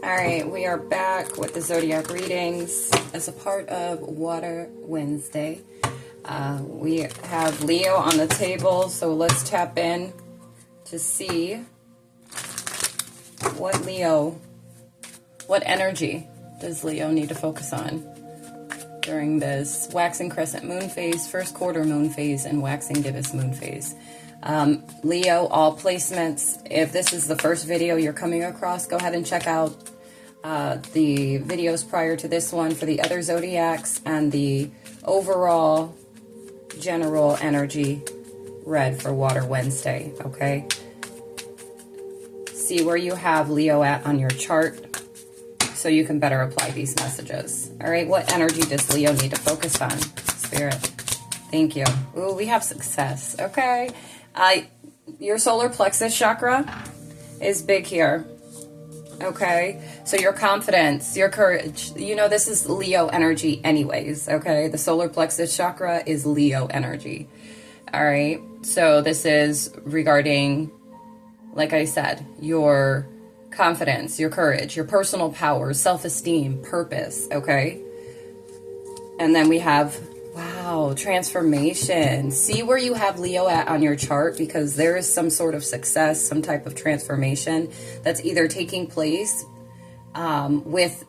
All right, we are back with the zodiac readings as a part of Water Wednesday. We have Leo on the table, so let's tap in to see what energy does Leo need to focus on during this waxing crescent moon phase, first quarter moon phase, and waxing gibbous moon phase. Leo, all placements, if this is the first video you're coming across, go ahead and check out the videos prior to this one for the other zodiacs and the overall general energy read for Water Wednesday, okay? See where you have Leo at on your chart so you can better apply these messages. All right, what energy does Leo need to focus on? Spirit, thank you. Ooh, we have success, okay? Your solar plexus chakra is big here. Okay, so your confidence, your courage, you know, this is Leo energy anyways, okay? The solar plexus chakra is Leo energy. All right, so this is regarding, like I said, your confidence, your courage, your personal power, self-esteem, purpose, okay? And then we have, wow, transformation. See where you have Leo at on your chart, because there is some sort of success, some type of transformation that's either taking place with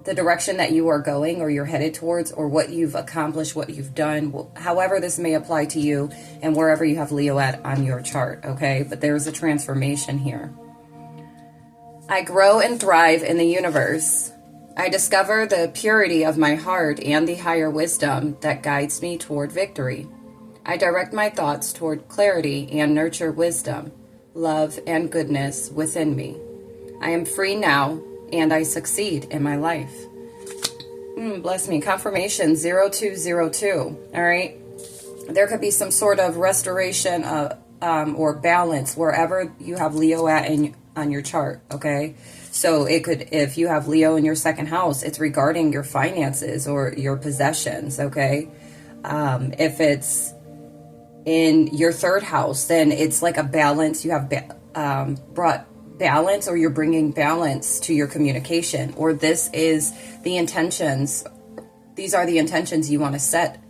the direction that you are going or you're headed towards, or what you've accomplished, what you've done, however this may apply to you and wherever you have Leo at on your chart, okay? But there's a transformation here. I grow and thrive in the universe. I discover the purity of my heart and the higher wisdom that guides me toward victory. I direct my thoughts toward clarity and nurture wisdom, love, and goodness within me. I am free now, and I succeed in my life. Bless me. Confirmation 0202. All right. There could be some sort of restoration or balance wherever you have Leo at on your chart, okay? So it could, if you have Leo in your second house, it's regarding your finances or your possessions, okay? If it's in your third house, then it's like a balance. You have brought balance, or you're bringing balance to your communication, or this is the intentions. These are the intentions you want to set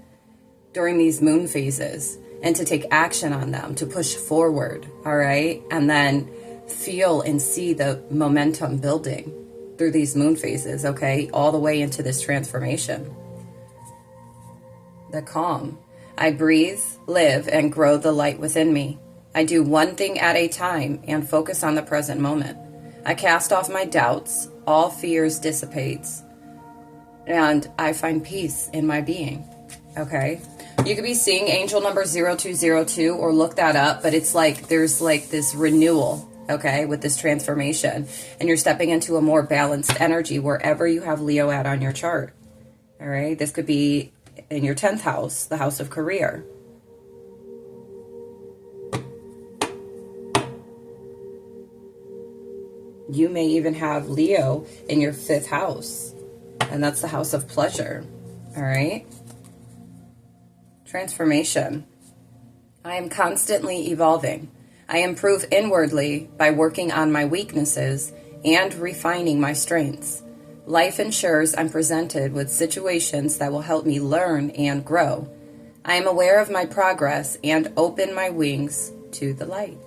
during these moon phases, and to take action on them, to push forward, all right? And then feel and see the momentum building through these moon phases, okay? All the way into this transformation. The calm. I breathe, live, and grow the light within me. I do one thing at a time and focus on the present moment. I cast off my doubts, all fears dissipates, and I find peace in my being, okay? You could be seeing angel number 0202 or look that up, but it's like there's like this renewal, okay, with this transformation, and you're stepping into a more balanced energy wherever you have Leo at on your chart. All right, this could be in your 10th house, the house of career. You may even have Leo in your 5th house, and that's the house of pleasure. All right, transformation. I am constantly evolving. I improve inwardly by working on my weaknesses and refining my strengths. Life ensures I'm presented with situations that will help me learn and grow. I am aware of my progress and open my wings to the light.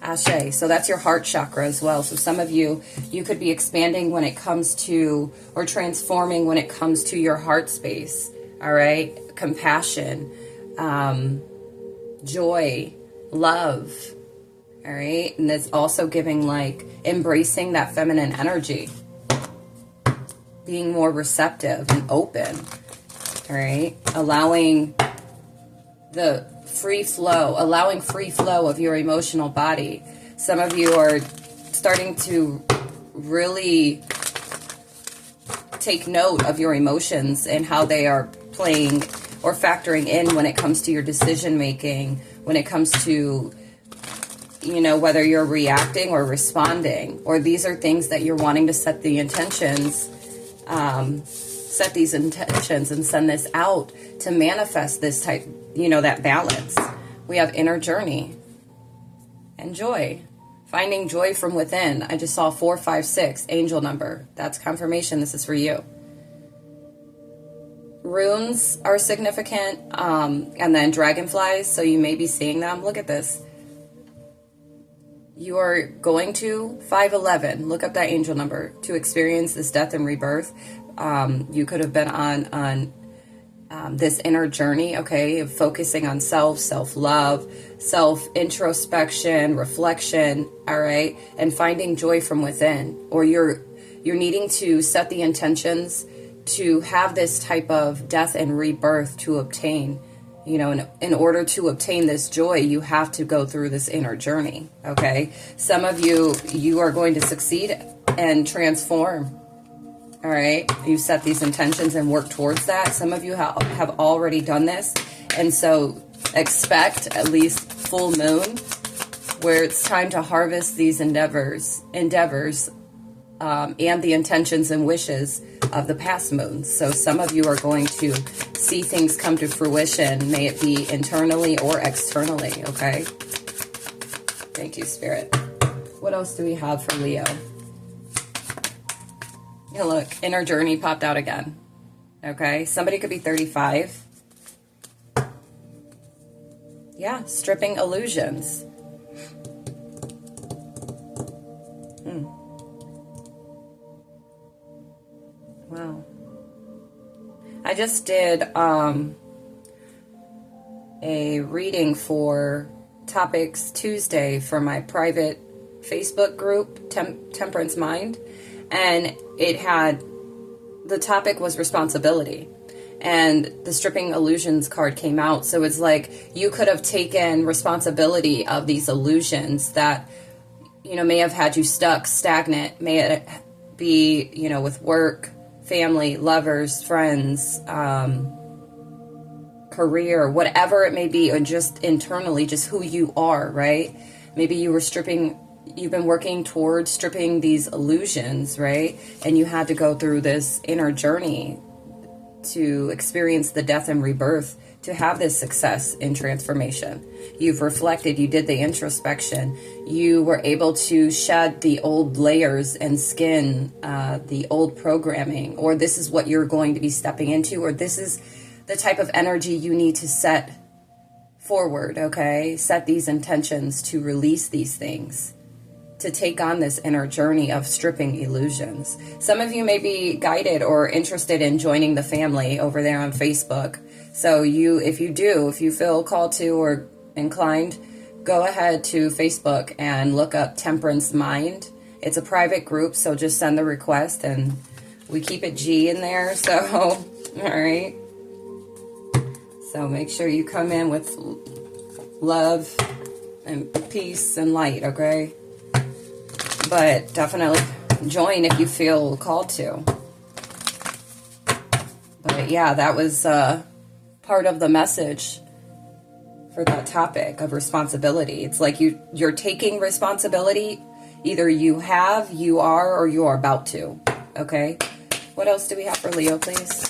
Ashe. So that's your heart chakra as well. So some of you could be expanding when it comes to, or transforming when it comes to your heart space. All right. Compassion, joy, love. All right. And that's also giving, like, embracing that feminine energy, being more receptive and open. All right. Allowing free flow of your emotional body. Some of you are starting to really take note of your emotions and how they are playing or factoring in when it comes to your decision making, when it comes to, you know, whether you're reacting or responding, or these are things that you're wanting to set the intentions, set these intentions and send this out to manifest this type, you know, that balance. We have inner journey and joy. Finding joy from within. I just saw 456, angel number. That's confirmation. This is for you. Runes are significant, and then dragonflies, so you may be seeing them. Look at this. You are going to 511. Look up that angel number to experience this death and rebirth. You could have been on this inner journey, okay, of focusing on self-love, self-introspection, reflection, all right, and finding joy from within. Or you're needing to set the intentions to have this type of death and rebirth to obtain. You know, in order to obtain this joy, you have to go through this inner journey, okay? Some of you are going to succeed and transform, all right? You set these intentions and work towards that. Some of you have already done this, and so expect at least full moon where it's time to harvest these endeavors, and the intentions and wishes of the past moons. So some of you are going to see things come to fruition, may it be internally or externally, okay? Thank you, Spirit. What else do we have for Leo? Yeah, look, inner journey popped out again, okay? Somebody could be 35. Yeah, stripping illusions. Wow. I just did a reading for Topics Tuesday for my private Facebook group, Temperance Mind, and the topic was responsibility, and the stripping illusions card came out. So it's like you could have taken responsibility of these illusions that, you know, may have had you stuck, stagnant, may it be, you know, with work, family, lovers, friends, career, whatever it may be, or just internally, just who you are, right? Maybe you've been working towards stripping these illusions, right? And you had to go through this inner journey to experience the death and rebirth to have this success in transformation. You've reflected, you did the introspection, you were able to shed the old layers and skin the old programming, or this is what you're going to be stepping into, or this is the type of energy you need to set forward, okay? Set these intentions to release these things, to take on this inner journey of stripping illusions. Some of you may be guided or interested in joining the family over there on Facebook. So if you feel called to or inclined, go ahead to Facebook and look up Temperance Mind. It's a private group, so just send the request, and we keep it G in there. So, all right. So make sure you come in with love and peace and light, okay? But definitely join if you feel called to. But yeah, that was part of the message for that topic of responsibility. It's like you're taking responsibility. Either you have, you are, or you are about to. Okay? What else do we have for Leo, please?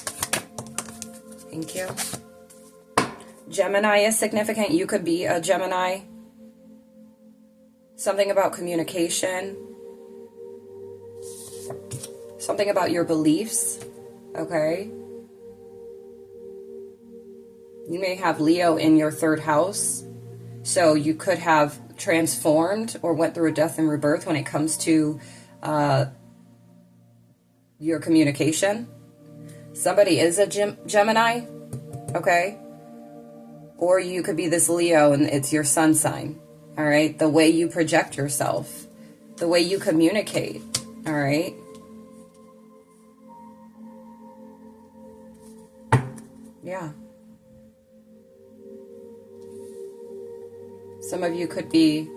Thank you. Gemini is significant. You could be a Gemini. Something about communication. Something about your beliefs. Okay? You may have Leo in your third house. So you could have transformed or went through a death and rebirth when it comes to your communication. Somebody is a Gemini. Okay? Or you could be this Leo and it's your sun sign. All right? The way you project yourself. The way you communicate. All right? Yeah. Some of you could be,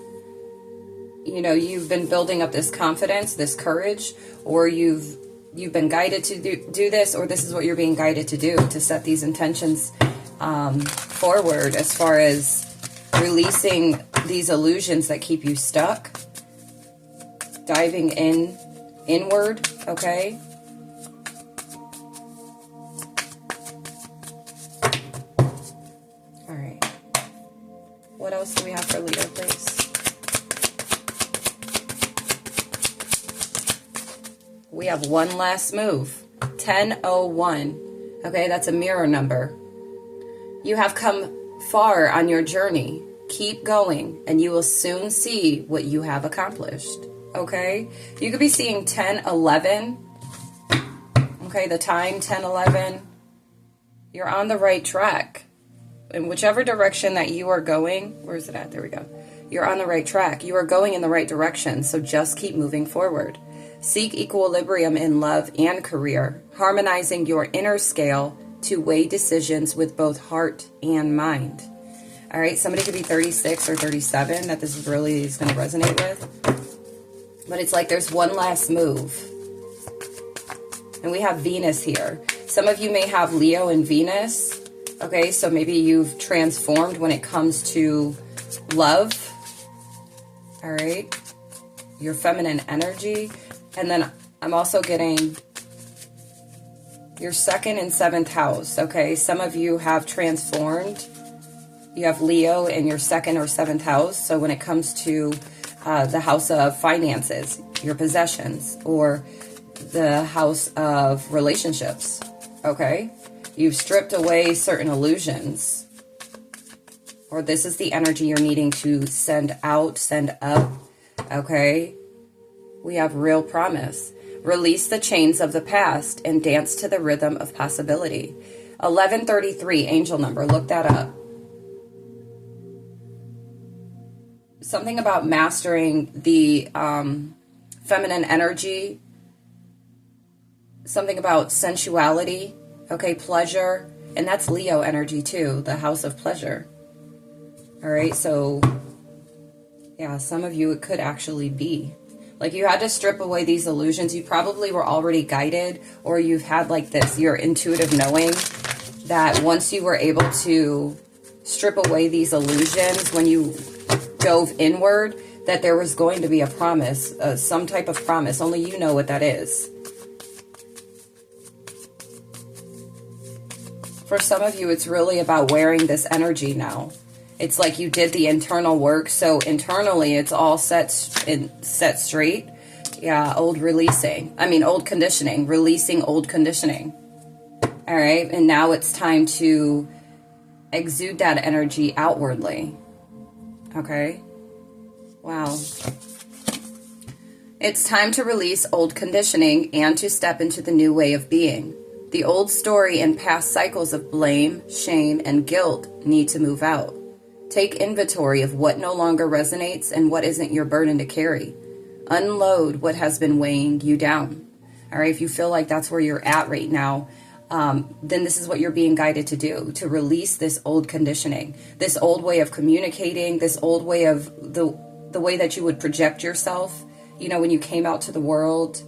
you've been building up this confidence, this courage, or you've been guided to do this, or this is what you're being guided to do, to set these intentions forward as far as releasing these illusions that keep you stuck, diving inward, okay? All right. What else do we have for Leo, please? We have one last move. 1001. Okay, that's a mirror number. You have come far on your journey. Keep going, and you will soon see what you have accomplished. Okay? You could be seeing 1011. Okay, the time 1011. You're on the right track. In whichever direction that you are going, where is it at? There we go. You're on the right track. You are going in the right direction, so just keep moving forward. Seek equilibrium in love and career, harmonizing your inner scale to weigh decisions with both heart and mind. All right, somebody could be 36 or 37 that this really is going to resonate with. But it's like there's one last move. And we have Venus here. Some of you may have Leo and Venus. Okay, so maybe you've transformed when it comes to love. All right, your feminine energy. And then I'm also getting your 2nd and 7th house. Okay, some of you have transformed. You have Leo in your 2nd or 7th house. So when it comes to the house of finances, your possessions, or the house of relationships. Okay, you've stripped away certain illusions. Or this is the energy you're needing to send out, send up. Okay, we have real promise. Release the chains of the past and dance to the rhythm of possibility. 1133, angel number. Look that up. Something about mastering the feminine energy. Something about sensuality. Okay, pleasure. And that's Leo energy too, the house of pleasure. All right, so yeah, some of you it could actually be. Like you had to strip away these illusions. You probably were already guided, or you've had like this, your intuitive knowing that once you were able to strip away these illusions, when you dove inward, that there was going to be a promise, some type of promise. Only you know what that is. For some of you, it's really about wearing this energy now. It's like you did the internal work. So internally, it's all set straight. Yeah, old conditioning, releasing old conditioning. All right. And now it's time to exude that energy outwardly. Okay. Wow. It's time to release old conditioning and to step into the new way of being. The old story and past cycles of blame, shame, and guilt need to move out. Take inventory of what no longer resonates and what isn't your burden to carry. Unload what has been weighing you down. All right, if you feel like that's where you're at right now, then this is what you're being guided to do, to release this old conditioning, this old way of communicating, this old way of the way that you would project yourself, you know, when you came out to the world,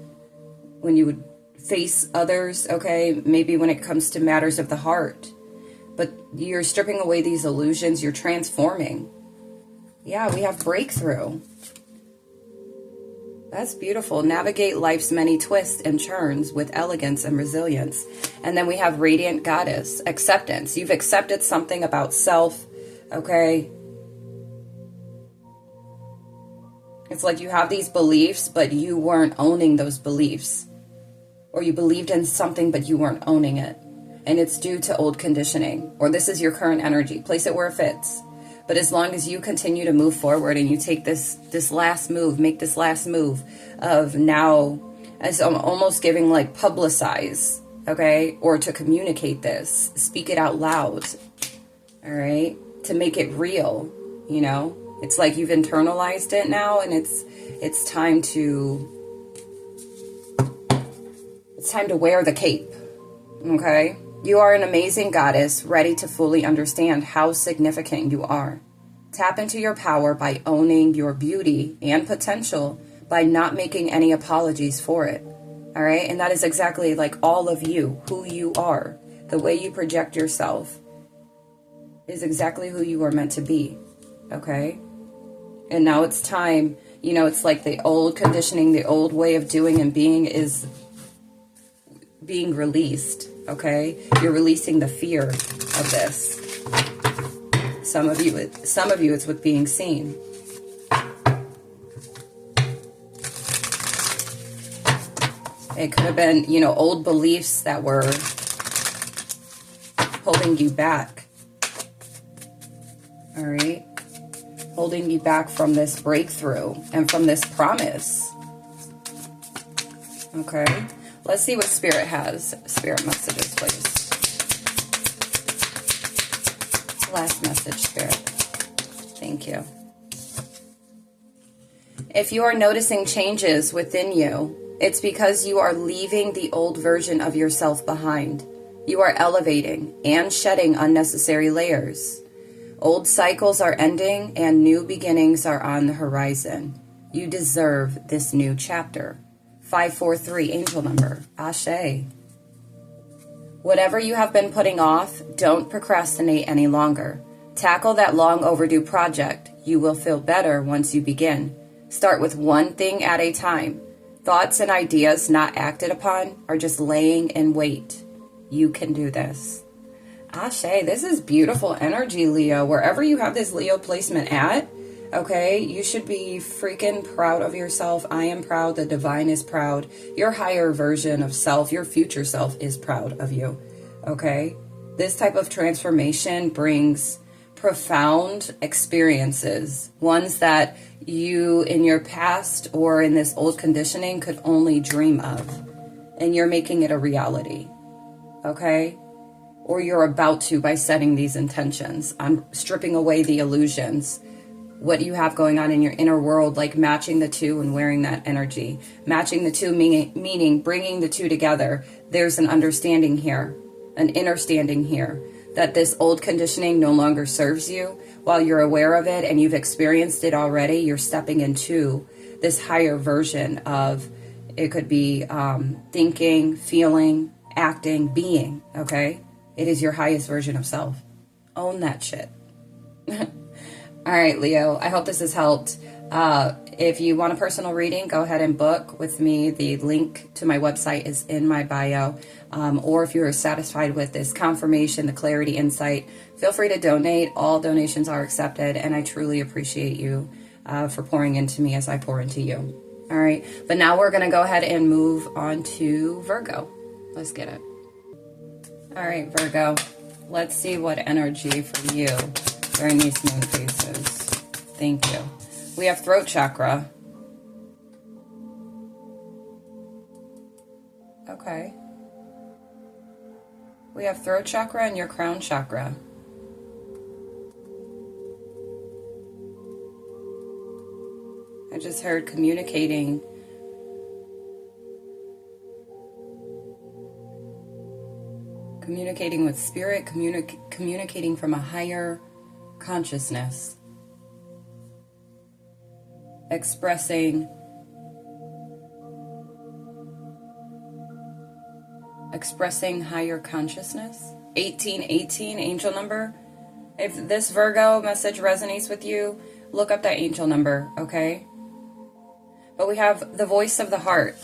when you would face others, okay, maybe when it comes to matters of the heart. But you're stripping away these illusions. You're transforming. Yeah, we have breakthrough. That's beautiful. Navigate life's many twists and turns with elegance and resilience. And then we have radiant goddess, acceptance. You've accepted something about self, okay? It's like you have these beliefs, but you weren't owning those beliefs. Or you believed in something, but you weren't owning it. And it's due to old conditioning, or this is your current energy. Place it where it fits. But as long as you continue to move forward and you take this last move, make this last move of now, as I'm almost giving like publicize, okay? Or to communicate this, speak it out loud, all right? To make it real, you know? It's like you've internalized it now, and it's time to wear the cape, okay? You are an amazing goddess, ready to fully understand how significant you are. Tap into your power by owning your beauty and potential, by not making any apologies for it. All right? And that is exactly like all of you, who you are. The way you project yourself is exactly who you are meant to be. Okay? And now it's time, you know, it's like the old conditioning, the old way of doing and being is being released. Okay, you're releasing the fear of this. Some of you it's with being seen. It could have been, you know, old beliefs that were holding you back. All right. Holding you back from this breakthrough and from this promise. Okay. Let's see what Spirit has. Spirit messages, please. Last message, Spirit. Thank you. If you are noticing changes within you, it's because you are leaving the old version of yourself behind. You are elevating and shedding unnecessary layers. Old cycles are ending and new beginnings are on the horizon. You deserve this new chapter. 543, angel number. Ashe. Whatever you have been putting off, don't procrastinate any longer. Tackle that long overdue project. You will feel better once you begin. Start with one thing at a time. Thoughts and ideas not acted upon are just laying in wait. You can do this. Ashe, this is beautiful energy, Leo. Wherever you have this Leo placement at, okay, you should be freaking proud of yourself. I am proud. The divine is proud. Your higher version of self, your future self is proud of you, okay? This type of transformation brings profound experiences, ones that you in your past or in this old conditioning could only dream of, and you're making it a reality, okay? Or you're about to by setting these intentions. I'm stripping away the illusions, what you have going on in your inner world, like matching the two and wearing that energy. Matching the two meaning bringing the two together. There's an understanding here, an inner standing here, that this old conditioning no longer serves you. While you're aware of it and you've experienced it already, you're stepping into this higher version of, it could be thinking, feeling, acting, being, okay? It is your highest version of self. Own that shit. All right, Leo, I hope this has helped. If you want a personal reading, go ahead and book with me. The link to my website is in my bio. Or if you're satisfied with this confirmation, the clarity, insight, feel free to donate. All donations are accepted, and I truly appreciate you for pouring into me as I pour into you. All right, but now we're going to go ahead and move on to Virgo. Let's get it. All right, Virgo, let's see what energy for you during these moon phases. Thank you. We have throat chakra. Okay. We have throat chakra and your crown chakra. I just heard communicating. Communicating with spirit, communicating from a higher consciousness. Expressing higher consciousness. 1818, angel number. If this Virgo message resonates with you, look up that angel number, okay? But we have the voice of the heart.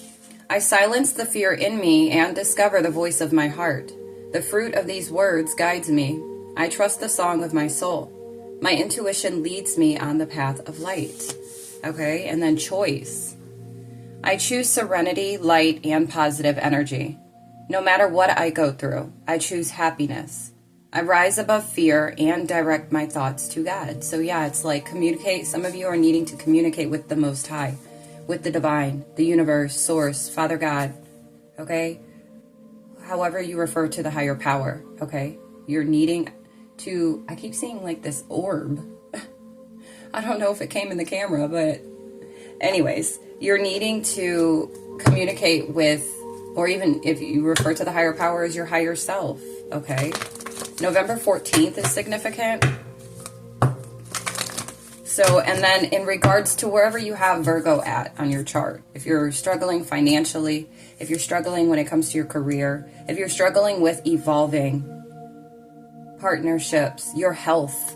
I silence the fear in me and discover the voice of my heart. The fruit of these words guides me. I trust the song of my soul. My intuition leads me on the path of light. Okay, and then choice. I choose serenity, light, and positive energy. No matter what I go through, I choose happiness. I rise above fear and direct my thoughts to God. So yeah, it's like communicate. Some of you are needing to communicate with the Most High, with the divine, the universe, source, Father God, okay? However you refer to the higher power, okay? You're needing to, I keep seeing like this orb. I don't know if it came in the camera, but anyways, you're needing to communicate with, or even if you refer to the higher power as your higher self, okay? November 14th is significant. So, and then in regards to wherever you have Virgo at on your chart, if you're struggling financially, if you're struggling when it comes to your career, if you're struggling with evolving partnerships, your health,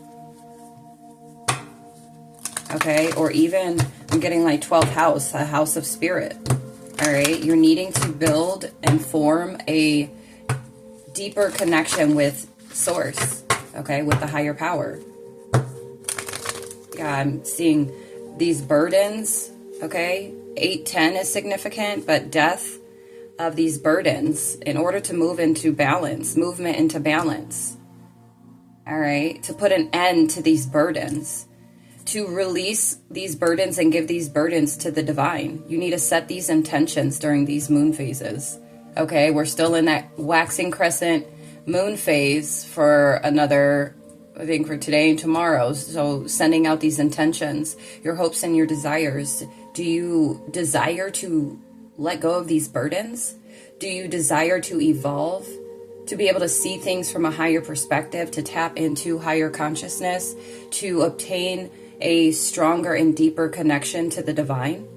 okay, or even, I'm getting like 12th house, a house of spirit, all right? You're needing to build and form a deeper connection with source, okay, with the higher power. Yeah, I'm seeing these burdens, okay? 810 is significant, but death, of these burdens in order to move into balance, movement into balance. All right, to put an end to these burdens, to release these burdens and give these burdens to the divine. You need to set these intentions during these moon phases. Okay, we're still in that waxing crescent moon phase for another, I think, for today and tomorrow. So sending out these intentions, your hopes and your desires. Do you desire to let go of these burdens? Do you desire to evolve? To be able to see things from a higher perspective, to tap into higher consciousness, to obtain a stronger and deeper connection to the divine?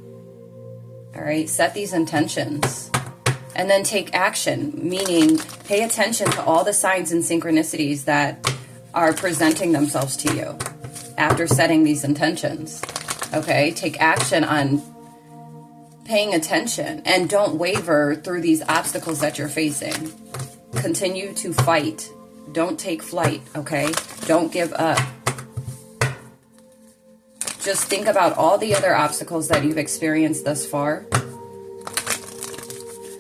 All right, set these intentions. And then take action, meaning pay attention to all the signs and synchronicities that are presenting themselves to you after setting these intentions. Okay, take action on paying attention and don't waver through these obstacles that you're facing. Continue to fight. Don't take flight, okay? Don't give up. Just think about all the other obstacles that you've experienced thus far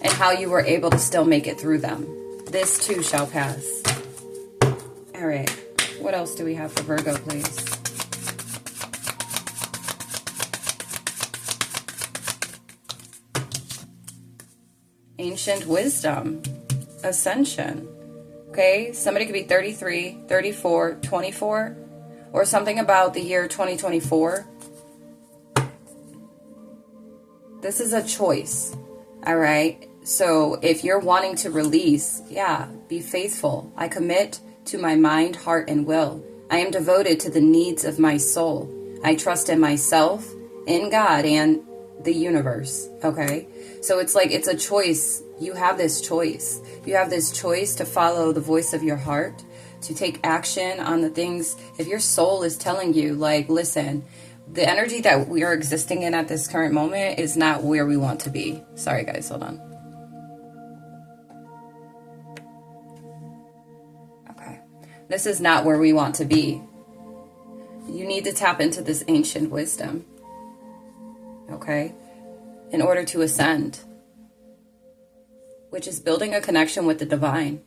and how you were able to still make it through them. This too shall pass. All right. What else do we have for Virgo, please? Ancient wisdom. Ascension. Okay, somebody could be 33, 34, 24, or something about the year 2024. This is a choice, all right? So if you're wanting to release, yeah, be faithful. I commit to my mind, heart, and will. I am devoted to the needs of my soul. I trust in myself, in God, and the universe, okay? So it's like, it's a choice. You have this choice. You have this choice to follow the voice of your heart, to take action on the things. If your soul is telling you, like, listen, the energy that we are existing in at this current moment is not where we want to be. Sorry, guys, hold on. Okay. This is not where we want to be. You need to tap into this ancient wisdom, okay, in order to ascend, which is building a connection with the divine,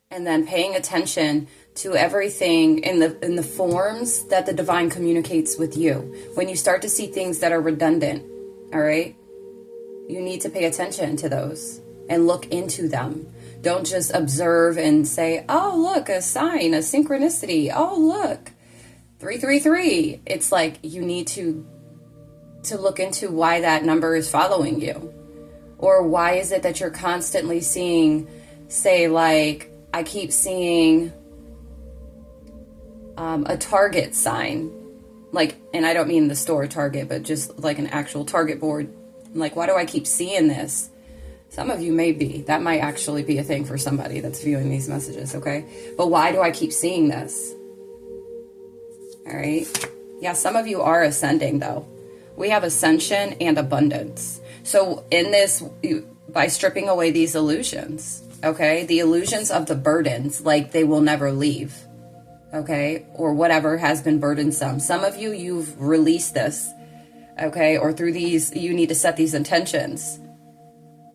and then paying attention to everything in the forms that the divine communicates with you. When you start to see things that are redundant, all right, you need to pay attention to those and look into them. Don't just observe and say, oh, look, a sign, a synchronicity. Oh, look, 333. It's like you need to look into why that number is following you. Or why is it that you're constantly seeing, say, like, I keep seeing a Target sign, like, and I don't mean the store Target, but just like an actual Target board. Like, why do I keep seeing this? Some of you may be. That might actually be a thing for somebody that's viewing these messages, okay? But why do I keep seeing this? All right. Yeah, some of you are ascending, though. We have ascension and abundance. So in this, by stripping away these illusions, okay, the illusions of the burdens, like they will never leave, okay, or whatever has been burdensome. Some of you, you've released this, okay, or through these, you need to set these intentions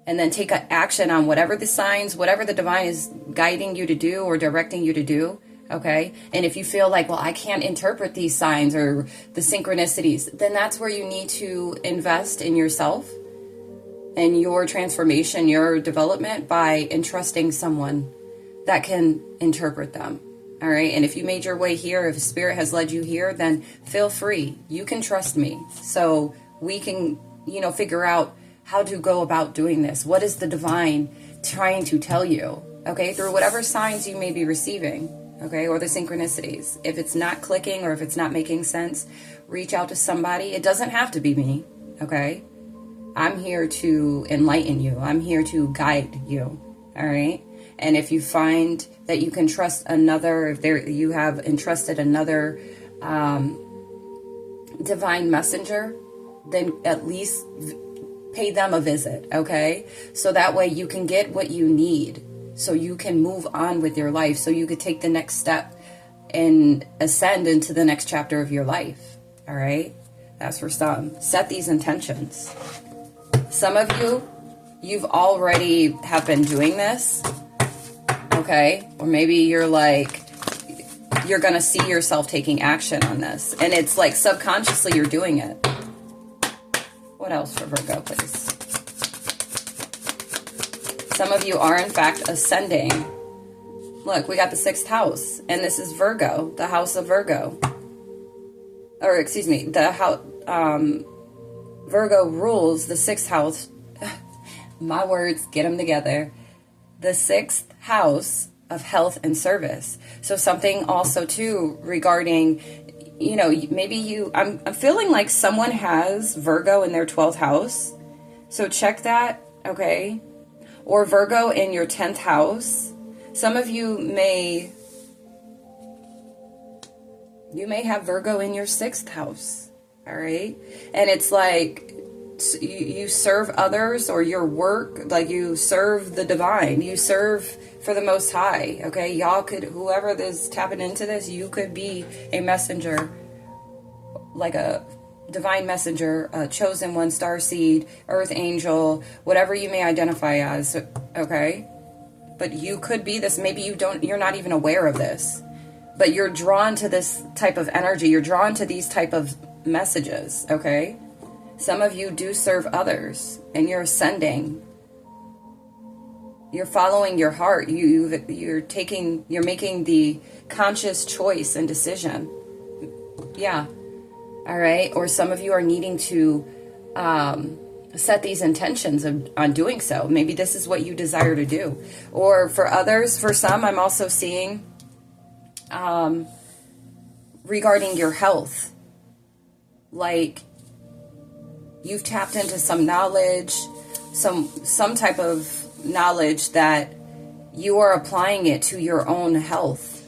and then take action on whatever the signs, whatever the divine is guiding you to do or directing you to do. Okay. And if you feel like, well, I can't interpret these signs or the synchronicities, then that's where you need to invest in yourself and your transformation, your development by entrusting someone that can interpret them. All right. And if you made your way here, if Spirit has led you here, then feel free. You can trust me. So we can, figure out how to go about doing this. What is the divine trying to tell you? Okay. Through whatever signs you may be receiving. Okay, or the synchronicities. If it's not clicking or if it's not making sense, reach out to somebody. It doesn't have to be me, okay? I'm here to enlighten you. I'm here to guide you, all right? And if you find that you can trust another, if you have entrusted another divine messenger, then at least pay them a visit, okay? So that way you can get what you need. So you can move on with your life, so you could take the next step and ascend into the next chapter of your life. All right? That's for some. Set these intentions. Some of you, you've already have been doing this, okay? Or maybe you're like, you're going to see yourself taking action on this. And it's like subconsciously you're doing it. What else for Virgo, please? Some of you are, in fact, ascending. Look, we got the 6th house. And this is Virgo, the house of Virgo. Or, excuse me, the house... Virgo rules the 6th house. My words, get them together. The 6th house of health and service. So something also too regarding, you know, maybe you, I'm feeling like someone has Virgo in their 12th house. So check that, okay? Or Virgo in your 10th house. Some of you may have Virgo in your 6th house. All right. And it's like you serve others, or your work, like you serve the divine, you serve for the Most High. Okay. Y'all could, whoever is tapping into this, you could be a messenger, like a divine messenger, a chosen one, star seed, earth angel, whatever you may identify as. Okay. But you could be this. Maybe you're not even aware of this, but you're drawn to this type of energy. You're drawn to these type of messages, okay? Some of you do serve others, and you're ascending. You're following your heart. You're making the conscious choice and decision. Yeah. All right. Or some of you are needing to set these intentions on doing so. Maybe this is what you desire to do. Or for others, for some, I'm also seeing regarding your health. Like you've tapped into some knowledge, some type of knowledge that you are applying it to your own health.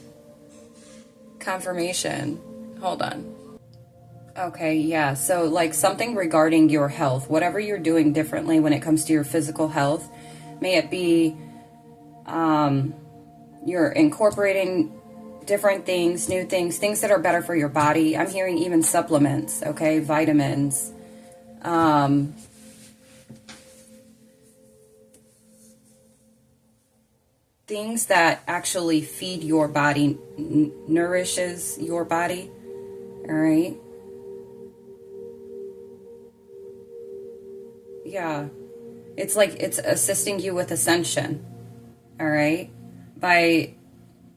Confirmation. Hold on. Okay, yeah. So like something regarding your health, whatever you're doing differently when it comes to your physical health, may it be you're incorporating different things, new things that are better for your body. I'm hearing even supplements, okay, vitamins. Things that actually feed your body, nourishes your body, all right? Yeah, it's like it's assisting you with ascension, all right?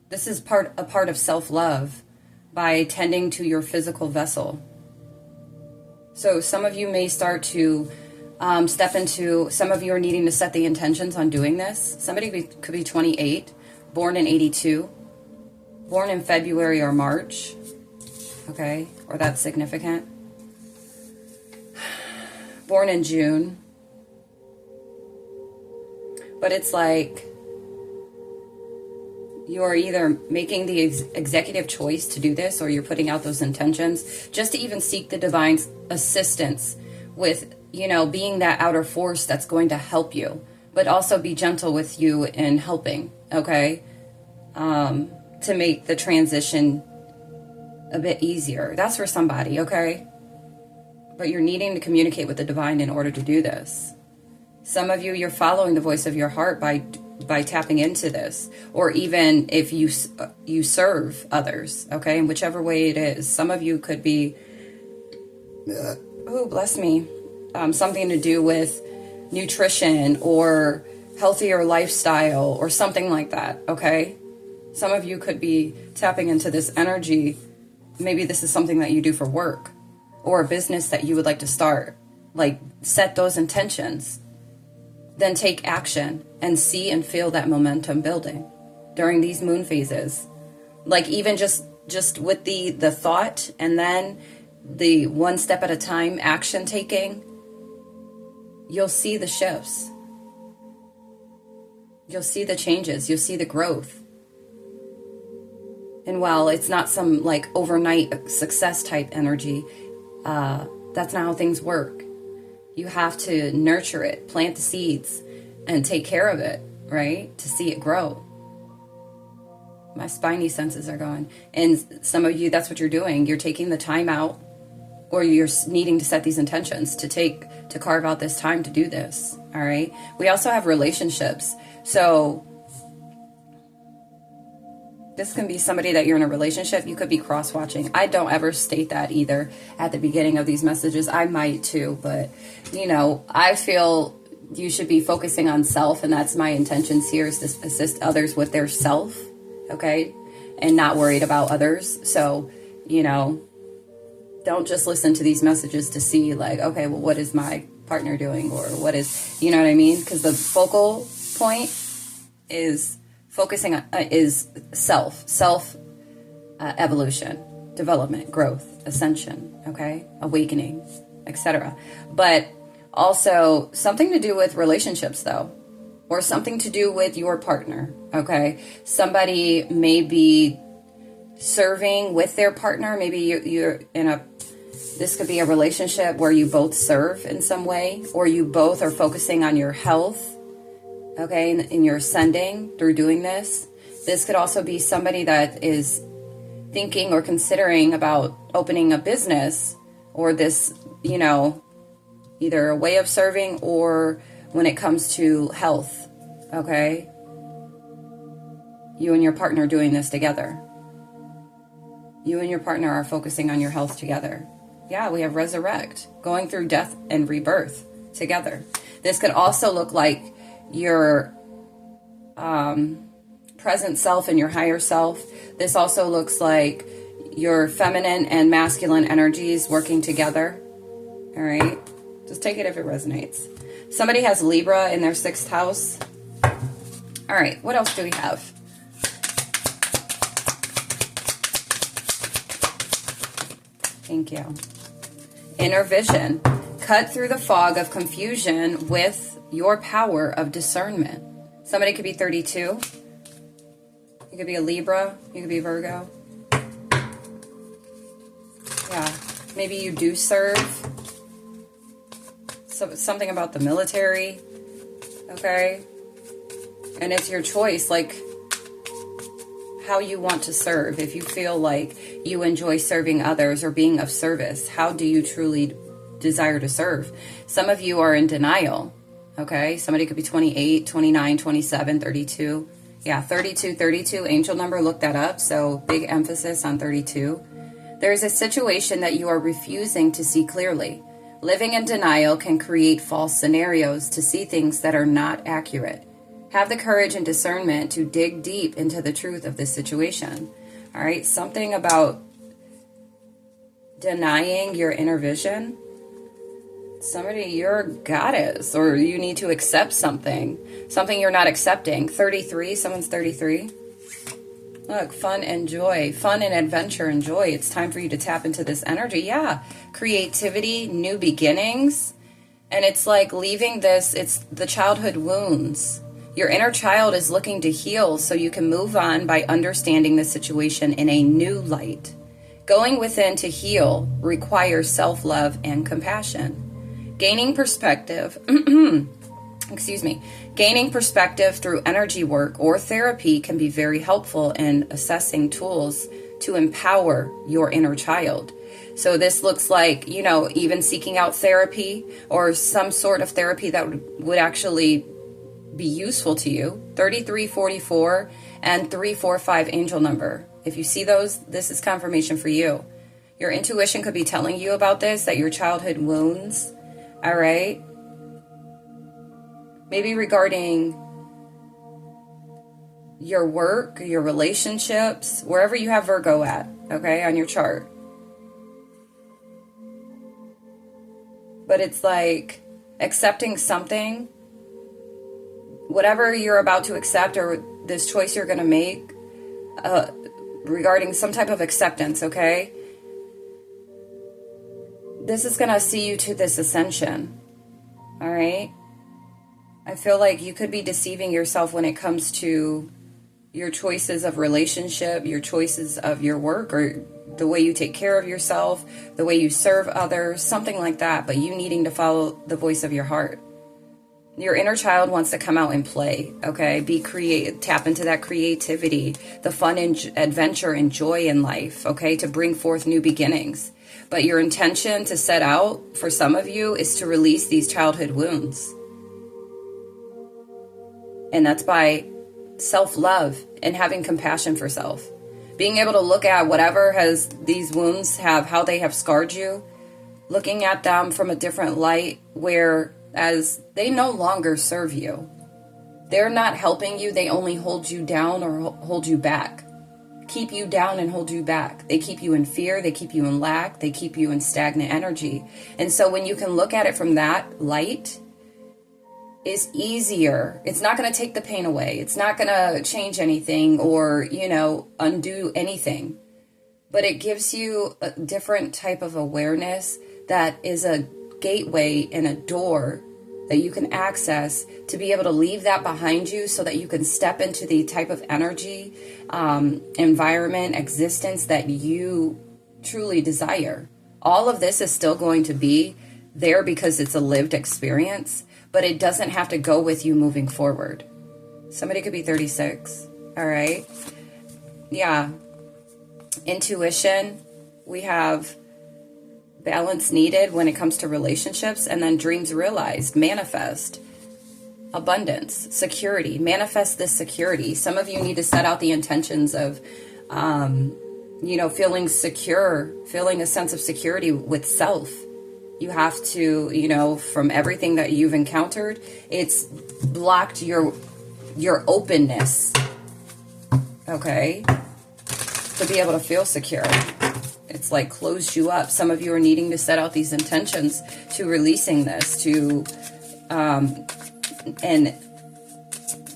This is a part of self-love by tending to your physical vessel. So some of you may start to step into, some of you are needing to set the intentions on doing this. Somebody could be 28, born in 82, born in February or March, okay, or that's significant. Born in June. But it's like you're either making the executive choice to do this, or you're putting out those intentions just to even seek the divine's assistance with, you know, being that outer force that's going to help you, but also be gentle with you in helping, okay? To make the transition a bit easier. That's for somebody, okay? But you're needing to communicate with the divine in order to do this. Some of you, you're following the voice of your heart by tapping into this, or even if you serve others, okay, in whichever way it is. Some of you could be, oh, bless me, something to do with nutrition or healthier lifestyle or something like that, okay? Some of you could be tapping into this energy. Maybe this is something that you do for work or a business that you would like to start. Like, set those intentions. Then take action and see and feel that momentum building during these moon phases. Like even just with the thought and then the one step at a time action taking, you'll see the shifts. You'll see the changes. You'll see the growth. And while it's not some like overnight success type energy, that's not how things work. You have to nurture it, plant the seeds, and take care of it, right? To see it grow. My spidey senses are going. And some of you, that's what you're doing. You're taking the time out, or you're needing to set these intentions to to carve out this time to do this. All right. We also have relationships. So this can be somebody that you're in a relationship. You could be cross-watching. I don't ever state that either at the beginning of these messages. I might too, but you know, I feel you should be focusing on self, and that's my intentions here, is to assist others with their self, okay? And not worried about others. So, you know, don't just listen to these messages to see like, okay, well, what is my partner doing, or what is, you know what I mean? Because the focal point is focusing on is self evolution, development, growth, ascension, okay, awakening, etc. But also something to do with relationships, though, or something to do with your partner, okay? Somebody may be serving with their partner. Maybe you're in a, this could be a relationship where you both serve in some way, or you both are focusing on your health, okay, and you're ascending through doing this. This could also be somebody that is thinking or considering about opening a business, or this, you know, either a way of serving or when it comes to health, okay? You and your partner doing this together. You and your partner are focusing on your health together. Yeah, we have resurrect, going through death and rebirth together. This could also look like your present self and your higher self. This also looks like your feminine and masculine energies working together. All right. Just take it if it resonates. Somebody has Libra in their 6th house. All right. What else do we have? Thank you. Inner vision. Cut through the fog of confusion with your power of discernment. Somebody could be 32. You could be a Libra. You could be Virgo. Yeah. Maybe you do serve. So something about the military. Okay. And it's your choice, like how you want to serve. If you feel like you enjoy serving others or being of service, how do you truly desire to serve? Some of you are in denial. Okay, somebody could be 28, 29, 27, 32. Yeah, 32, angel number, look that up. So big emphasis on 32. There is a situation that you are refusing to see clearly. Living in denial can create false scenarios to see things that are not accurate. Have the courage and discernment to dig deep into the truth of this situation. All right, something about denying your inner vision. Somebody, you're a goddess, or you need to accept something you're not accepting. 33, someone's 33. Look, fun and joy, fun and adventure and joy. It's time for you to tap into this energy. Yeah, creativity, new beginnings. And it's like leaving this, it's the childhood wounds. Your inner child is looking to heal so you can move on by understanding the situation in a new light. Going within to heal requires self-love and compassion. Gaining perspective, gaining perspective through energy work or therapy can be very helpful in assessing tools to empower your inner child. So this looks like, you know, even seeking out therapy or some sort of therapy that would actually be useful to you. 33, 44, and 345 angel number. If you see those, this is confirmation for you. Your intuition could be telling you about this, that your childhood wounds. All right. Maybe regarding your work, your relationships, wherever you have Virgo at, okay, on your chart. But it's like accepting something, whatever you're about to accept or this choice you're going to make regarding some type of acceptance, okay? This is going to see you to this ascension, all right? I feel like you could be deceiving yourself when it comes to your choices of relationship, your choices of your work, or the way you take care of yourself, the way you serve others, something like that, but you needing to follow the voice of your heart. Your inner child wants to come out and play, okay? Be creative, tap into that creativity, the fun and adventure and joy in life, okay? To bring forth new beginnings. But your intention to set out for some of you is to release these childhood wounds. And that's by self-love and having compassion for self. Being able to look at whatever has these wounds have, how they have scarred you, looking at them from a different light, whereas they no longer serve you. They're not helping you. They only hold you down or hold you back. Keep you down and hold you back. They keep you in fear. They keep you in lack. They keep you in stagnant energy. And so when you can look at it from that light, it's easier. It's not going to take the pain away. It's not going to change anything or, undo anything. But it gives you a different type of awareness that is a gateway and a door that you can access to be able to leave that behind you so that you can step into the type of energy, environment, existence that you truly desire. All of this is still going to be there because it's a lived experience, but it doesn't have to go with you moving forward. Somebody could be 36. All right. Yeah. Intuition. We have balance needed when it comes to relationships, and then dreams realized, manifest, abundance, security, manifest this security. Some of you need to set out the intentions of, feeling secure, feeling a sense of security with self. You have to, from everything that you've encountered, it's blocked your openness, okay, to be able to feel secure. It's like closed you up. Some of you are needing to set out these intentions to releasing this, and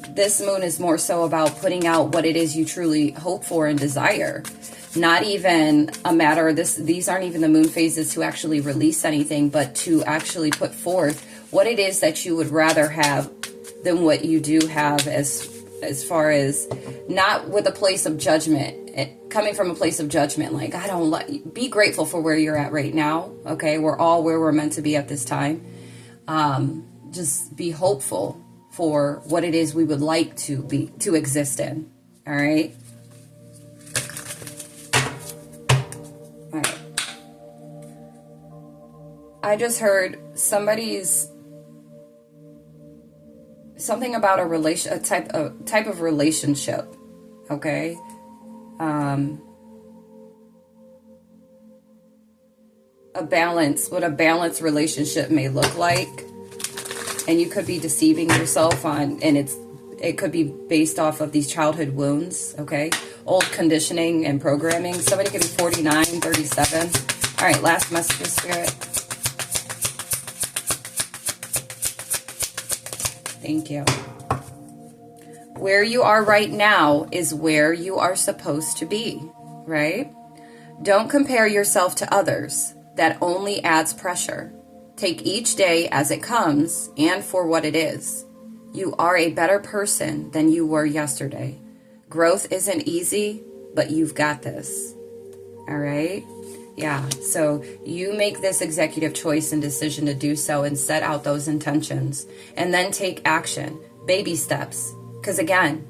this moon is more so about putting out what it is you truly hope for and desire. Not even a matter of this. These aren't even the moon phases to actually release anything, but to actually put forth what it is that you would rather have than what you do have, as far as not with a place of judgment, coming from a place of judgment. Like, be grateful for where you're at right now. Okay. We're all where we're meant to be at this time. Just be hopeful for what it is we would like to exist in. All right. All right. I just heard something about a type of relationship. Okay. What a balanced relationship may look like. And you could be deceiving yourself and it could be based off of these childhood wounds, okay? Old conditioning and programming. Somebody could be 49, 37. All right, last message, Spirit. Thank you. Where you are right now is where you are supposed to be, right? Don't compare yourself to others. That only adds pressure. Take each day as it comes and for what it is. You are a better person than you were yesterday. Growth isn't easy, but you've got this. All right? Yeah, so you make this executive choice and decision to do so and set out those intentions and then take action, baby steps. Because again,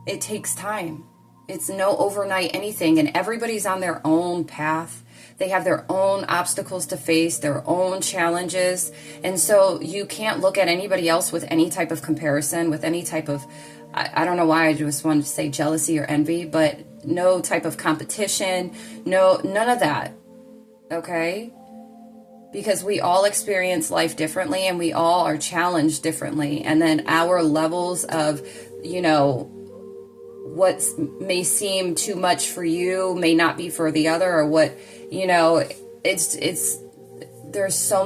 it takes time. It's no overnight anything, and everybody's on their own path. They have their own obstacles to face, their own challenges. And so you can't look at anybody else with any type of comparison, with any type of, I don't know why I just wanted to say jealousy or envy, but no type of competition, none of that. Okay? Because we all experience life differently and we all are challenged differently. And then our levels of, what may seem too much for you may not be for the other, or what, there's so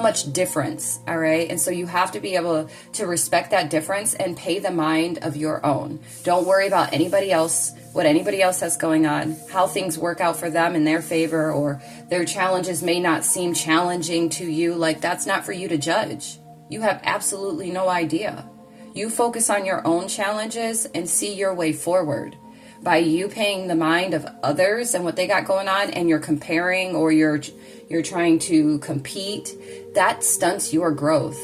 much difference. All right. And so you have to be able to respect that difference and pay the mind of your own. Don't worry about anybody else, what anybody else has going on, how things work out for them in their favor, or their challenges may not seem challenging to you. Like, that's not for you to judge. You have absolutely no idea. You focus on your own challenges and see your way forward. By you paying the mind of others and what they got going on, and you're comparing or you're trying to compete, that stunts your growth.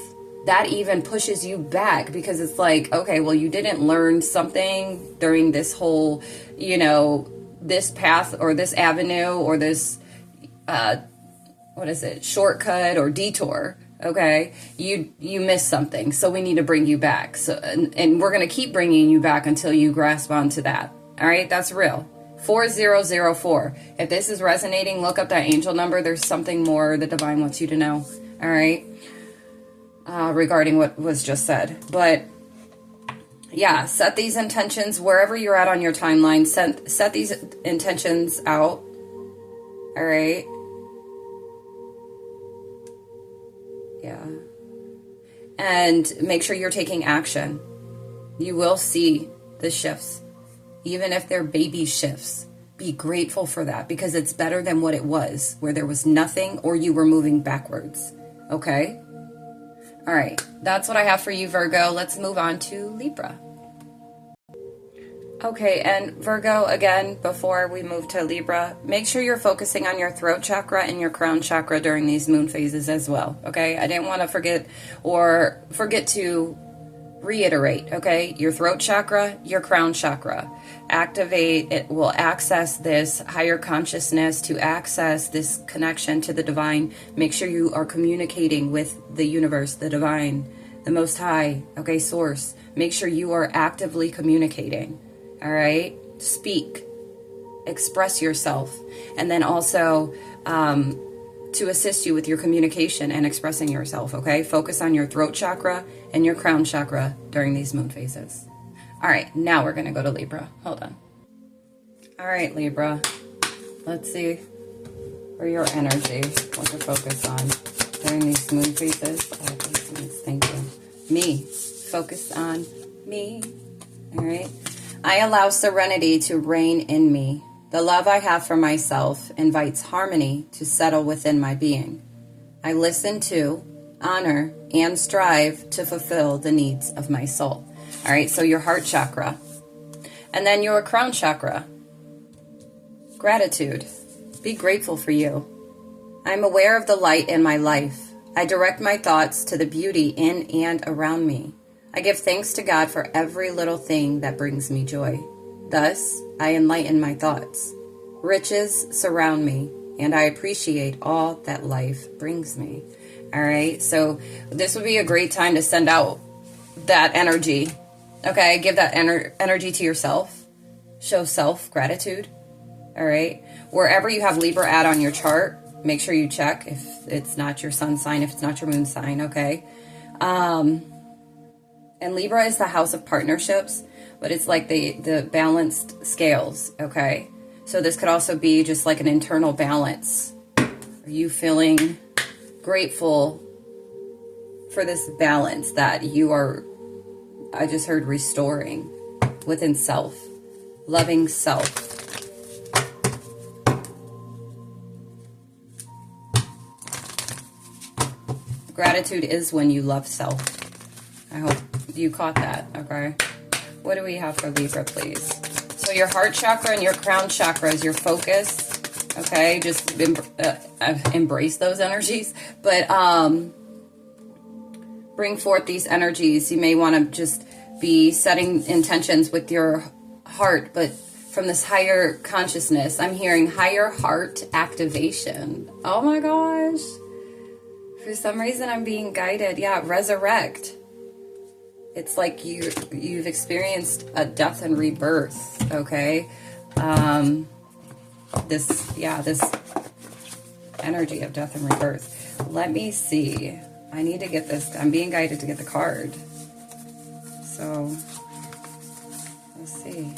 That even pushes you back, because it's like, okay, well, you didn't learn something during this whole, this path or this avenue or this what is it, shortcut or detour, okay? You missed something, so we need to bring you back. So, and we're going to keep bringing you back until you grasp onto that. All right, that's real. 4004. If this is resonating, look up that angel number. There's something more the divine wants you to know, all right, regarding what was just said. But yeah, set these intentions wherever you're at on your timeline. Set these intentions out, all right? Yeah. And make sure you're taking action. You will see the shifts. Even if they're baby shifts, be grateful for that, because it's better than what it was, where there was nothing or you were moving backwards. Okay? All right. That's what I have for you, Virgo. Let's move on to Libra. Okay, and Virgo, again, before we move to Libra, make sure you're focusing on your throat chakra and your crown chakra during these moon phases as well, okay? I didn't want to forget to reiterate, okay? Your throat chakra, your crown chakra. Activate, it will access this higher consciousness, to access this connection to the divine. Make sure you are communicating with the universe, the divine, the most high, okay, source. Make sure you are actively communicating. All right, speak, express yourself, and then also to assist you with your communication and expressing yourself, okay? Focus on your throat chakra and your crown chakra during these moon phases. All right, now we're going to go to Libra. Hold on. All right, Libra, let's see for your energy, what to focus on during these moon phases. Oh, please, thank you. Me, focus on me, all right? I allow serenity to reign in me. The love I have for myself invites harmony to settle within my being. I listen to, honor, and strive to fulfill the needs of my soul. All right, so your heart chakra. And then your crown chakra. Gratitude. Be grateful for you. I'm aware of the light in my life. I direct my thoughts to the beauty in and around me. I give thanks to God for every little thing that brings me joy. Thus, I enlighten my thoughts. Riches surround me, and I appreciate all that life brings me. All right, so this would be a great time to send out that energy. Okay, give that energy to yourself. Show self-gratitude. All right, wherever you have Libra at on your chart, make sure you check if it's not your sun sign, if it's not your moon sign, okay? And Libra is the house of partnerships, but it's like the balanced scales, okay? So this could also be just like an internal balance. Are you feeling grateful for this balance that you are, I just heard, restoring within self, loving self? Gratitude is when you love self. I hope you caught that, okay? What do we have for Libra, please? So your heart chakra and your crown chakra is your focus, okay? Just embrace those energies, but bring forth these energies. You may want to just be setting intentions with your heart, but from this higher consciousness, I'm hearing higher heart activation. Oh my gosh. For some reason, I'm being guided. Yeah, resurrect. It's like you've experienced a death and rebirth, okay? This energy of death and rebirth. Let me see. I need to get this. I'm being guided to get the card. So, let's see.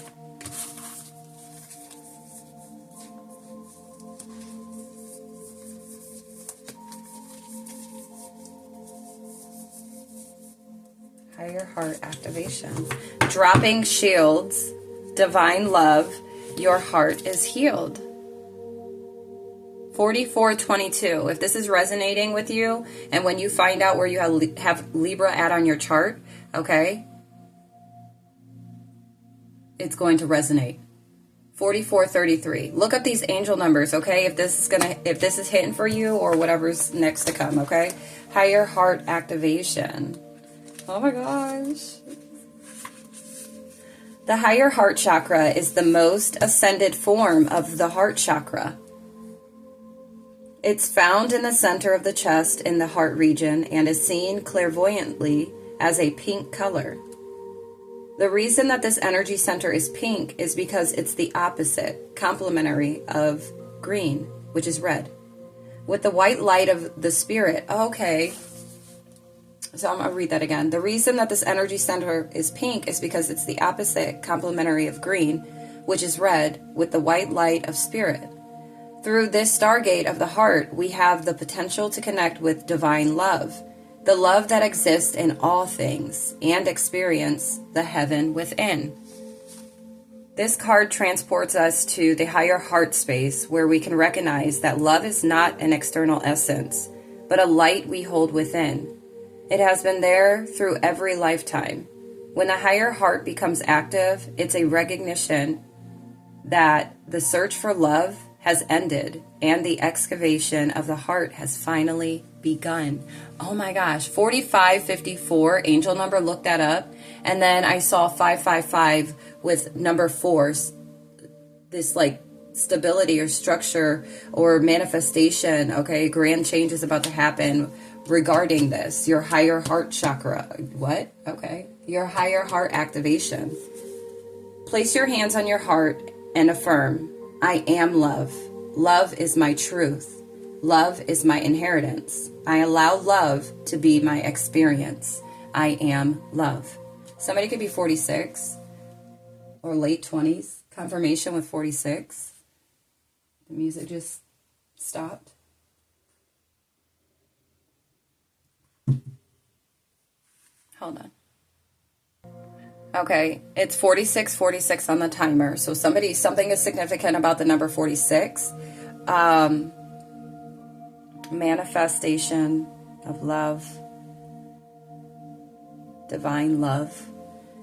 Higher heart activation. Dropping shields. Divine love. Your heart is healed. 4422. If this is resonating with you, and when you find out where you have Libra at on your chart, okay, it's going to resonate. 4433. Look up these angel numbers, okay? If this is hitting for you, or whatever's next to come, okay? Higher heart activation. Oh my gosh. The higher heart chakra is the most ascended form of the heart chakra. It's found in the center of the chest in the heart region and is seen clairvoyantly as a pink color. The reason that this energy center is pink is because it's the opposite, complementary of green, which is red. With the white light of the spirit, okay. So I'm going to read that again. The reason that this energy center is pink is because it's the opposite, complementary of green, which is red, with the white light of spirit. Through this stargate of the heart, we have the potential to connect with divine love, the love that exists in all things, and experience the heaven within. This card transports us to the higher heart space where we can recognize that love is not an external essence, but a light we hold within. It has been there through every lifetime. When the higher heart becomes active, it's a recognition that the search for love has ended and the excavation of the heart has finally begun. Oh my gosh, 4554, angel number, look that up. And then I saw 555 with number 4, this like stability or structure or manifestation, okay? Grand change is about to happen regarding this. Your higher heart chakra. What? Okay. Your higher heart activation. Place your hands on your heart and affirm, I am love. Love is my truth. Love is my inheritance. I allow love to be my experience. I am love. Somebody could be 46 or late 20s. Confirmation with 46. The music just stopped. Hold on. Okay, it's 46 on the timer. So something is significant about the number 46. Manifestation of love, divine love.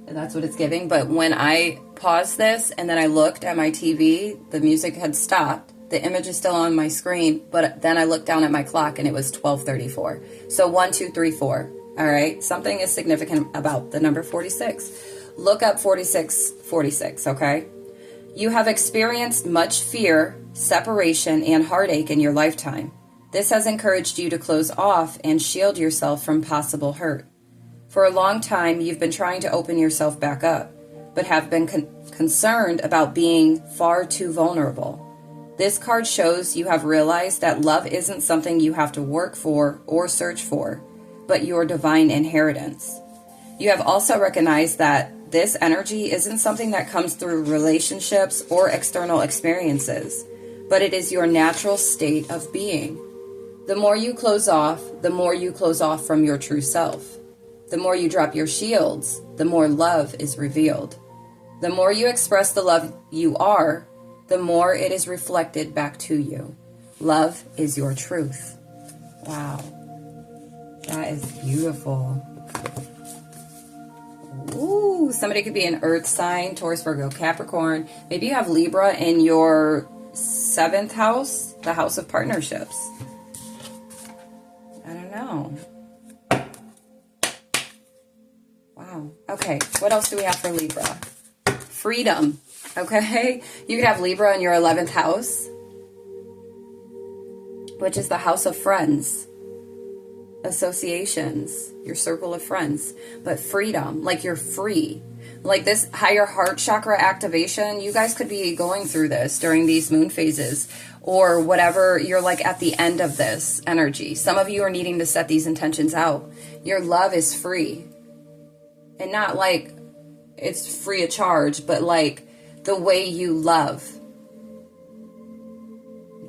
And that's what it's giving. But when I paused this and then I looked at my TV, the music had stopped. The image is still on my screen, but then I looked down at my clock and it was 12:34. So 1, 2, 3, 4. All right. Something is significant about the number 46. Look up 46, okay? You have experienced much fear, separation, and heartache in your lifetime. This has encouraged you to close off and shield yourself from possible hurt. For a long time, you've been trying to open yourself back up, but have been concerned about being far too vulnerable. This card shows you have realized that love isn't something you have to work for or search for, but your divine inheritance. You have also recognized that this energy isn't something that comes through relationships or external experiences, but it is your natural state of being. The more you close off, the more you close off from your true self. The more you drop your shields, the more love is revealed. The more you express the love you are, the more it is reflected back to you. Love is your truth. Wow. That is beautiful. Ooh, somebody could be an earth sign, Taurus, Virgo, Capricorn. Maybe you have Libra in your 7th house, the house of partnerships. I don't know. Wow. Okay, what else do we have for Libra? Freedom. Okay, you could have Libra in your 11th house, which is the house of friends. Associations, your circle of friends, but freedom, like you're free. Like this higher heart chakra activation, you guys could be going through this during these moon phases or whatever. You're like at the end of this energy. Some of you are needing to set these intentions out. Your love is free, and not like it's free of charge, but like the way you love.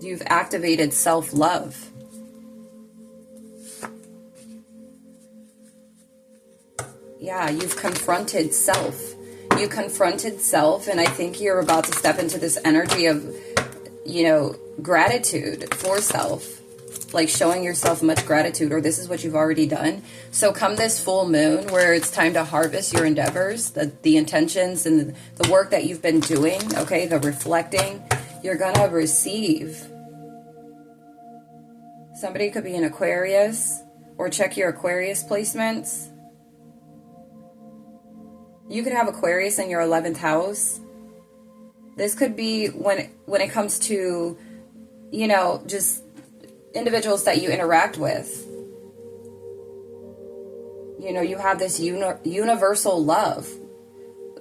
You've activated self-love. Yeah, you've confronted self. You confronted self, and I think you're about to step into this energy of, gratitude for self. Like showing yourself much gratitude, or this is what you've already done. So come this full moon where it's time to harvest your endeavors, the intentions and the work that you've been doing, okay, the reflecting, you're going to receive. Somebody could be an Aquarius, or check your Aquarius placements. You could have Aquarius in your 11th house. This could be when it comes to, just individuals that you interact with. You know, you have this universal love,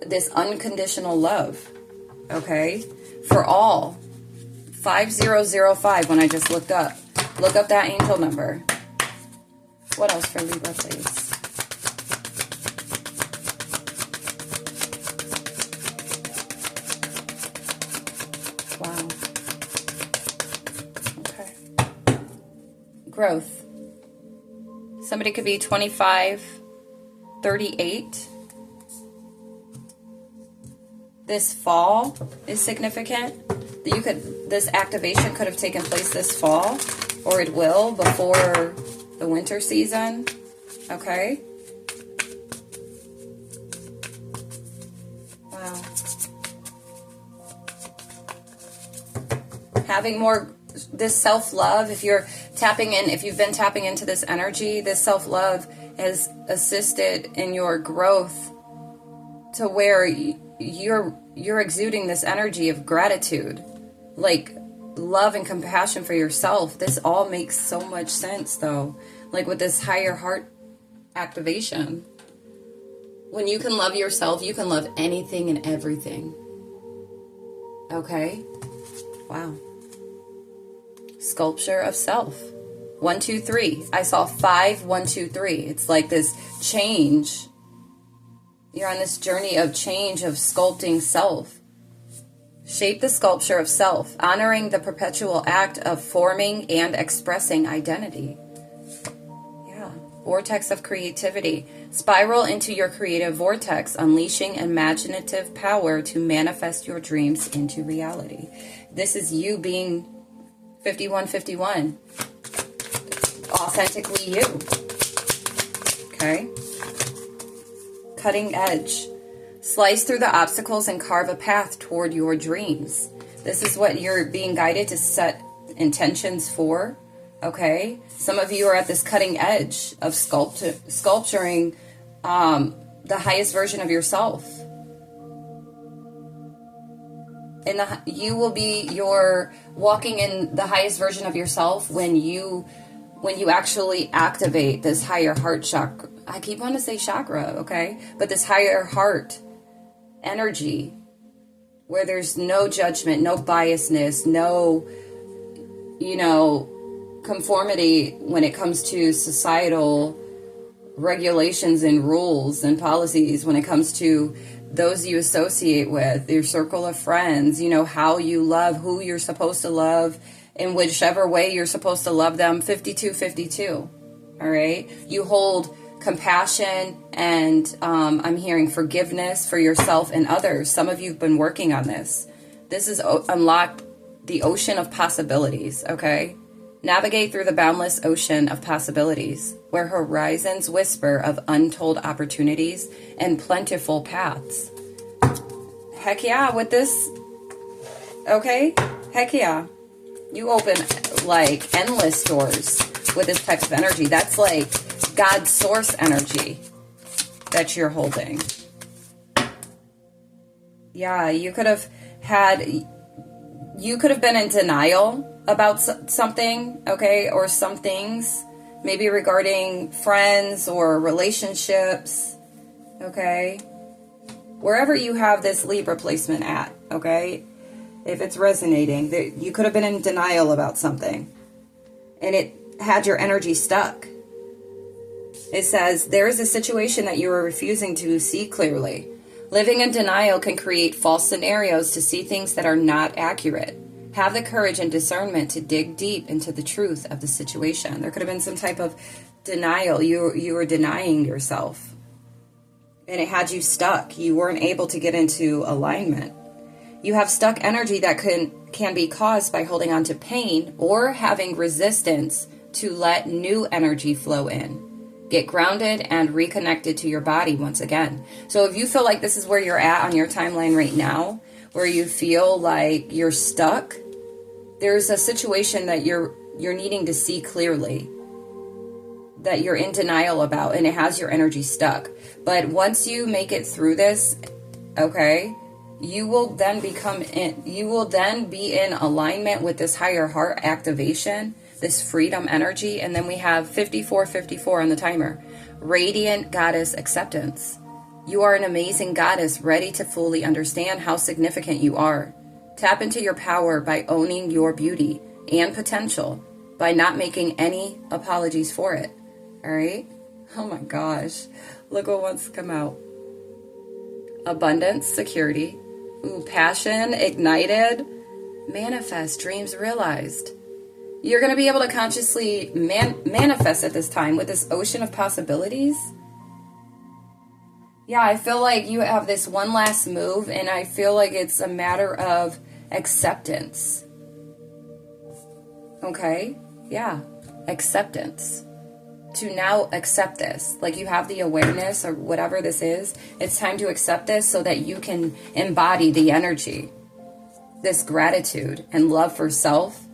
this unconditional love, okay, for all. 5005 when I just looked up. Look up that angel number. What else for Libra, please? Wow. Okay. Growth. Somebody could be 25, 38. This fall is significant. This activation could have taken place this fall, or it will before the winter season. Okay. Wow. Having more, this self-love, if you've been tapping into this energy, this self-love has assisted in your growth to where you're exuding this energy of gratitude, like love and compassion for yourself. This all makes so much sense though, like with this higher heart activation. When you can love yourself, you can love anything and everything. Okay? Wow. Sculpture of self. 1, 2, 3. I saw 5, 1, 2, 3. It's like this change. You're on this journey of change, of sculpting self. Shape the sculpture of self, honoring the perpetual act of forming and expressing identity. Yeah. Vortex of creativity. Spiral into your creative vortex, unleashing imaginative power to manifest your dreams into reality. This is you being 5151. Authentically you. Okay? Cutting edge. Slice through the obstacles and carve a path toward your dreams. This is what you're being guided to set intentions for. Okay? Some of you are at this cutting edge of sculpturing the highest version of yourself. And you're walking in the highest version of yourself when you actually activate this higher heart chakra. I keep wanting to say chakra, okay? But this higher heart energy where there's no judgment, no biasness, no, conformity when it comes to societal regulations and rules and policies, when it comes to those you associate with, your circle of friends, how you love, who you're supposed to love, in whichever way you're supposed to love them, 52-52, all right? You hold compassion and I'm hearing forgiveness for yourself and others. Some of you have been working on this. This is unlock the ocean of possibilities, okay? Navigate through the boundless ocean of possibilities, where horizons whisper of untold opportunities and plentiful paths. Heck yeah, with this, okay? Heck yeah. You open like endless doors with this type of energy. That's like God's source energy that you're holding. Yeah, you could have been in denial about something, okay, or some things, maybe regarding friends or relationships, okay, wherever you have this Libra placement at, okay, if it's resonating, you could have been in denial about something, and it had your energy stuck. It says, there is a situation that you are refusing to see clearly. Living in denial can create false scenarios to see things that are not accurate. Have the courage and discernment to dig deep into the truth of the situation. There could have been some type of denial. You were denying yourself. And it had you stuck. You weren't able to get into alignment. You have stuck energy that can be caused by holding on to pain or having resistance to let new energy flow in. Get grounded and reconnected to your body once again. So if you feel like this is where you're at on your timeline right now, where you feel like you're stuck, there's a situation that you're needing to see clearly, that you're in denial about, and it has your energy stuck. But once you make it through this, okay, you will then be in alignment with this higher heart activation this freedom energy. And then we have 5454 on the timer. Radiant Goddess Acceptance. You are an amazing goddess ready to fully understand how significant you are. Tap into your power by owning your beauty and potential by not making any apologies for it. All right? Oh my gosh. Look what wants to come out. Abundance, security. Ooh, passion, ignited. Manifest, dreams realized. You're going to be able to consciously manifest at this time with this ocean of possibilities. Yeah, I feel like you have this one last move, and I feel like it's a matter of acceptance. Okay? Yeah, acceptance. To now accept this. Like you have the awareness or whatever this is. It's time to accept this so that you can embody the energy. This gratitude and love for self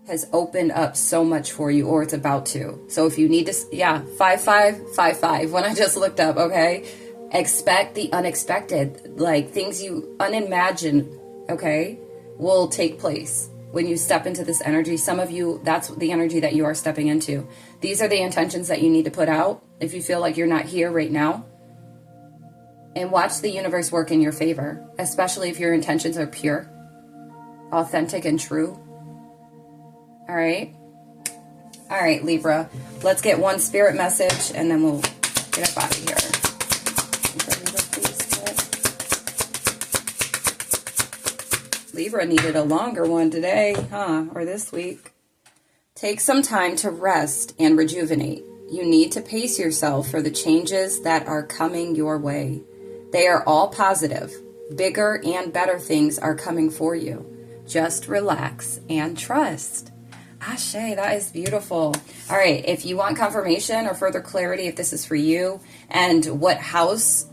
has opened up so much for you, or it's about to. So if you need to, 5555 when I just looked up, okay? Expect the unexpected, like things you unimagined, okay, will take place when you step into this energy. Some of you, that's the energy that you are stepping into. These are the intentions that you need to put out if you feel like you're not here right now. And watch the universe work in your favor, especially if your intentions are pure, authentic, and true. All right? All right, Libra. Let's get one spirit message, and then we'll get up out of here. Libra needed a longer one today, huh? Or this week. Take some time to rest and rejuvenate. You need to pace yourself for the changes that are coming your way. They are all positive. Bigger and better things are coming for you. Just relax and trust. Ashe, that is beautiful. All right, if you want confirmation or further clarity if this is for you, and what house,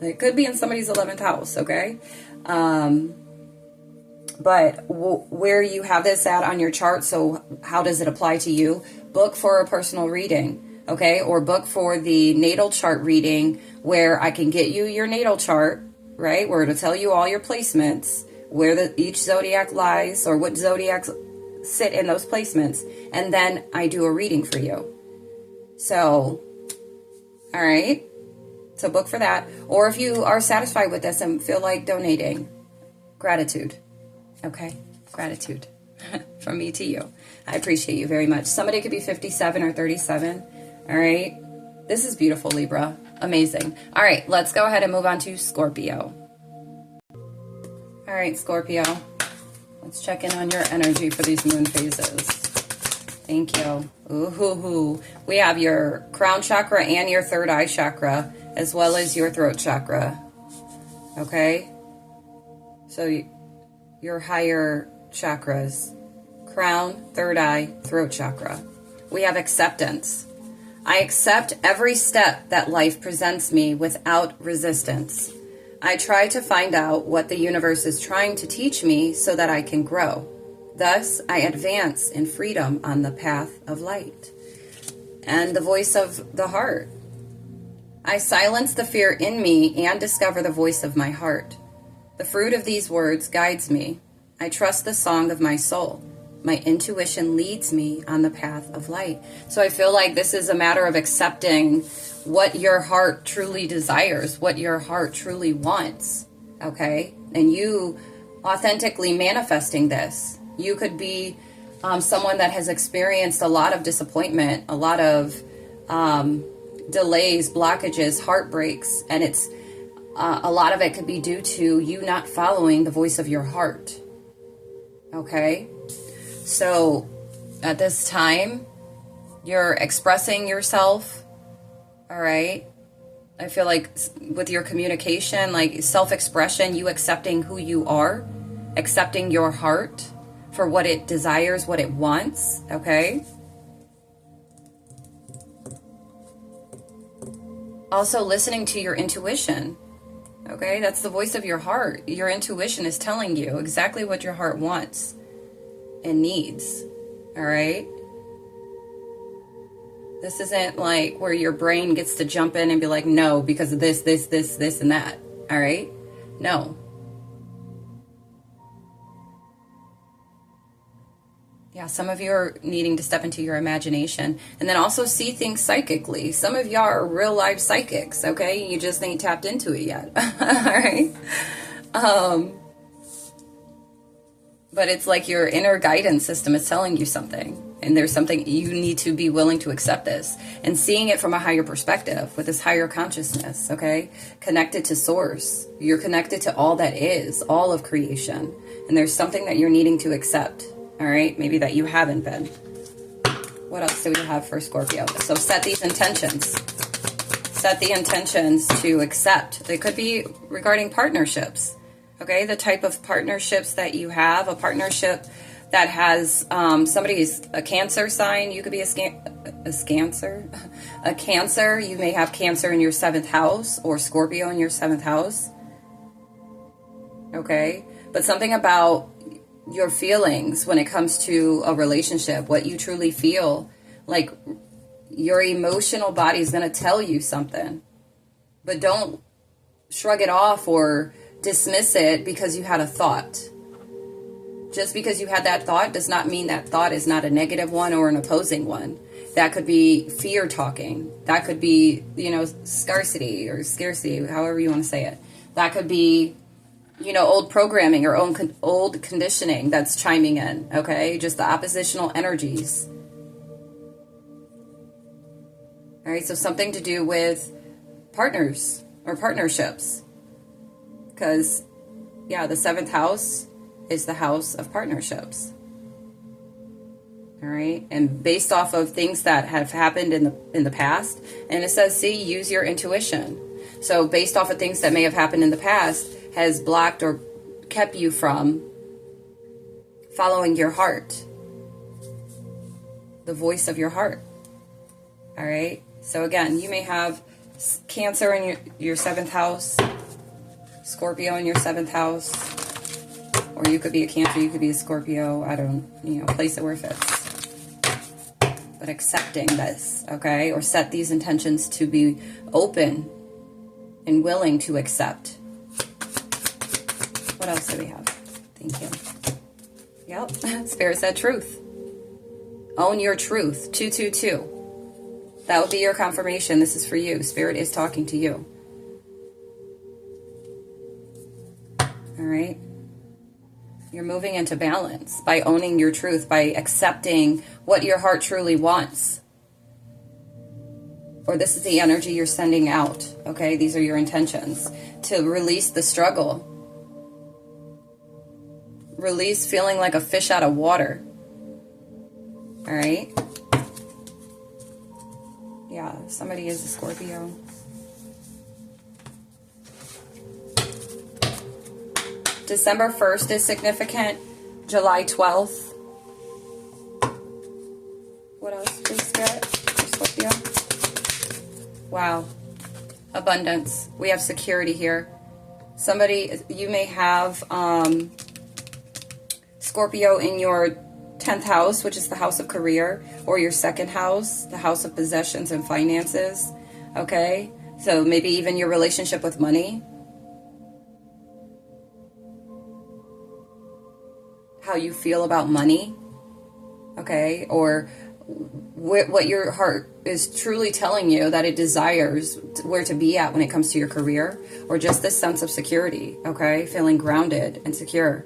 it could be in somebody's 11th house, okay? But where you have this at on your chart, so how does it apply to you? Book for a personal reading, okay? Or book for the natal chart reading where I can get you your natal chart, right? Where it'll tell you all your placements, where each zodiac lies, or what zodiacs sit in those placements. And then I do a reading for you. So, all right. So book for that. Or if you are satisfied with this and feel like donating, gratitude. Okay, gratitude from me to you. I appreciate you very much. Somebody could be 57 or 37. All right, this is beautiful, Libra. Amazing. All right, let's go ahead and move on to Scorpio. All right, Scorpio, let's check in on your energy for these moon phases. Thank you. Ooh, we have your crown chakra and your third eye chakra, as well as your throat chakra. Okay, so your higher chakras, crown, third eye, throat chakra. We have acceptance. I accept every step that life presents me without resistance. I try to find out what the universe is trying to teach me so that I can grow. Thus, I advance in freedom on the path of light. And the voice of the heart. I silence the fear in me and discover the voice of my heart. The fruit of these words guides me. I trust the song of my soul. My intuition leads me on the path of light. So I feel like this is a matter of accepting what your heart truly desires, what your heart truly wants, okay? And you authentically manifesting this. You could be someone that has experienced a lot of disappointment, a lot of delays, blockages, heartbreaks, and it's a lot of it could be due to you not following the voice of your heart, okay? So at this time, you're expressing yourself, all right? I feel like with your communication, like self-expression, you accepting who you are, accepting your heart for what it desires, what it wants, okay? Also listening to your intuition, okay? That's the voice of your heart. Your intuition is telling you exactly what your heart wants and needs, all right? This isn't like where your brain gets to jump in and be like, no, because of this, and that, all right? No. Yeah, some of you are needing to step into your imagination and then also see things psychically. Some of y'all are real life psychics, okay? You just ain't tapped into it yet. All right? But it's like your inner guidance system is telling you something. And there's something you need to be willing to accept this. And seeing it from a higher perspective with this higher consciousness, okay? Connected to source. You're connected to all that is, all of creation. And there's something that you're needing to accept, all right? Maybe that you haven't been. What else do we have for Scorpio? So set these intentions. Set the intentions to accept. They could be regarding partnerships. Okay, the type of partnerships that you have, a partnership that has somebody who's a Cancer sign. You could be a Cancer. You may have Cancer in your 7th house or Scorpio in your 7th house. Okay, but something about your feelings when it comes to a relationship, what you truly feel, like your emotional body is going to tell you something, but don't shrug it off or dismiss it because you had a thought. Just because you had that thought does not mean that thought is not a negative one or an opposing one. That could be fear talking. That could be, scarcity, however you want to say it. That could be, old programming or old conditioning that's chiming in, okay? Just the oppositional energies. All right, so something to do with partners or partnerships. Because, the 7th house is the house of partnerships. All right. And based off of things that have happened in the past, and it says, see, use your intuition. So based off of things that may have happened in the past has blocked or kept you from following your heart, the voice of your heart. All right. So again, you may have Cancer in your 7th house, Scorpio in your 7th house, or you could be a Cancer, you could be a Scorpio. I don't, place it where it fits. But accepting this, okay? Or set these intentions to be open and willing to accept. What else do we have? Thank you. Yep, Spirit said truth. Own your truth, 222. That would be your confirmation. This is for you. Spirit is talking to you. All right. You're moving into balance by owning your truth, by accepting what your heart truly wants. Or this is the energy you're sending out. Okay, these are your intentions. To release the struggle. Release feeling like a fish out of water. All right. Yeah, somebody is a Scorpio. December 1st is significant. July 12th. What else, please, Spirit? For Scorpio. Wow. Abundance. We have security here. Somebody, you may have Scorpio in your 10th house, which is the house of career, or your 2nd house, the house of possessions and finances. Okay? So maybe even your relationship with money. How you feel about money, okay, or what your heart is truly telling you that it desires where to be at when it comes to your career, or just this sense of security, okay, feeling grounded and secure.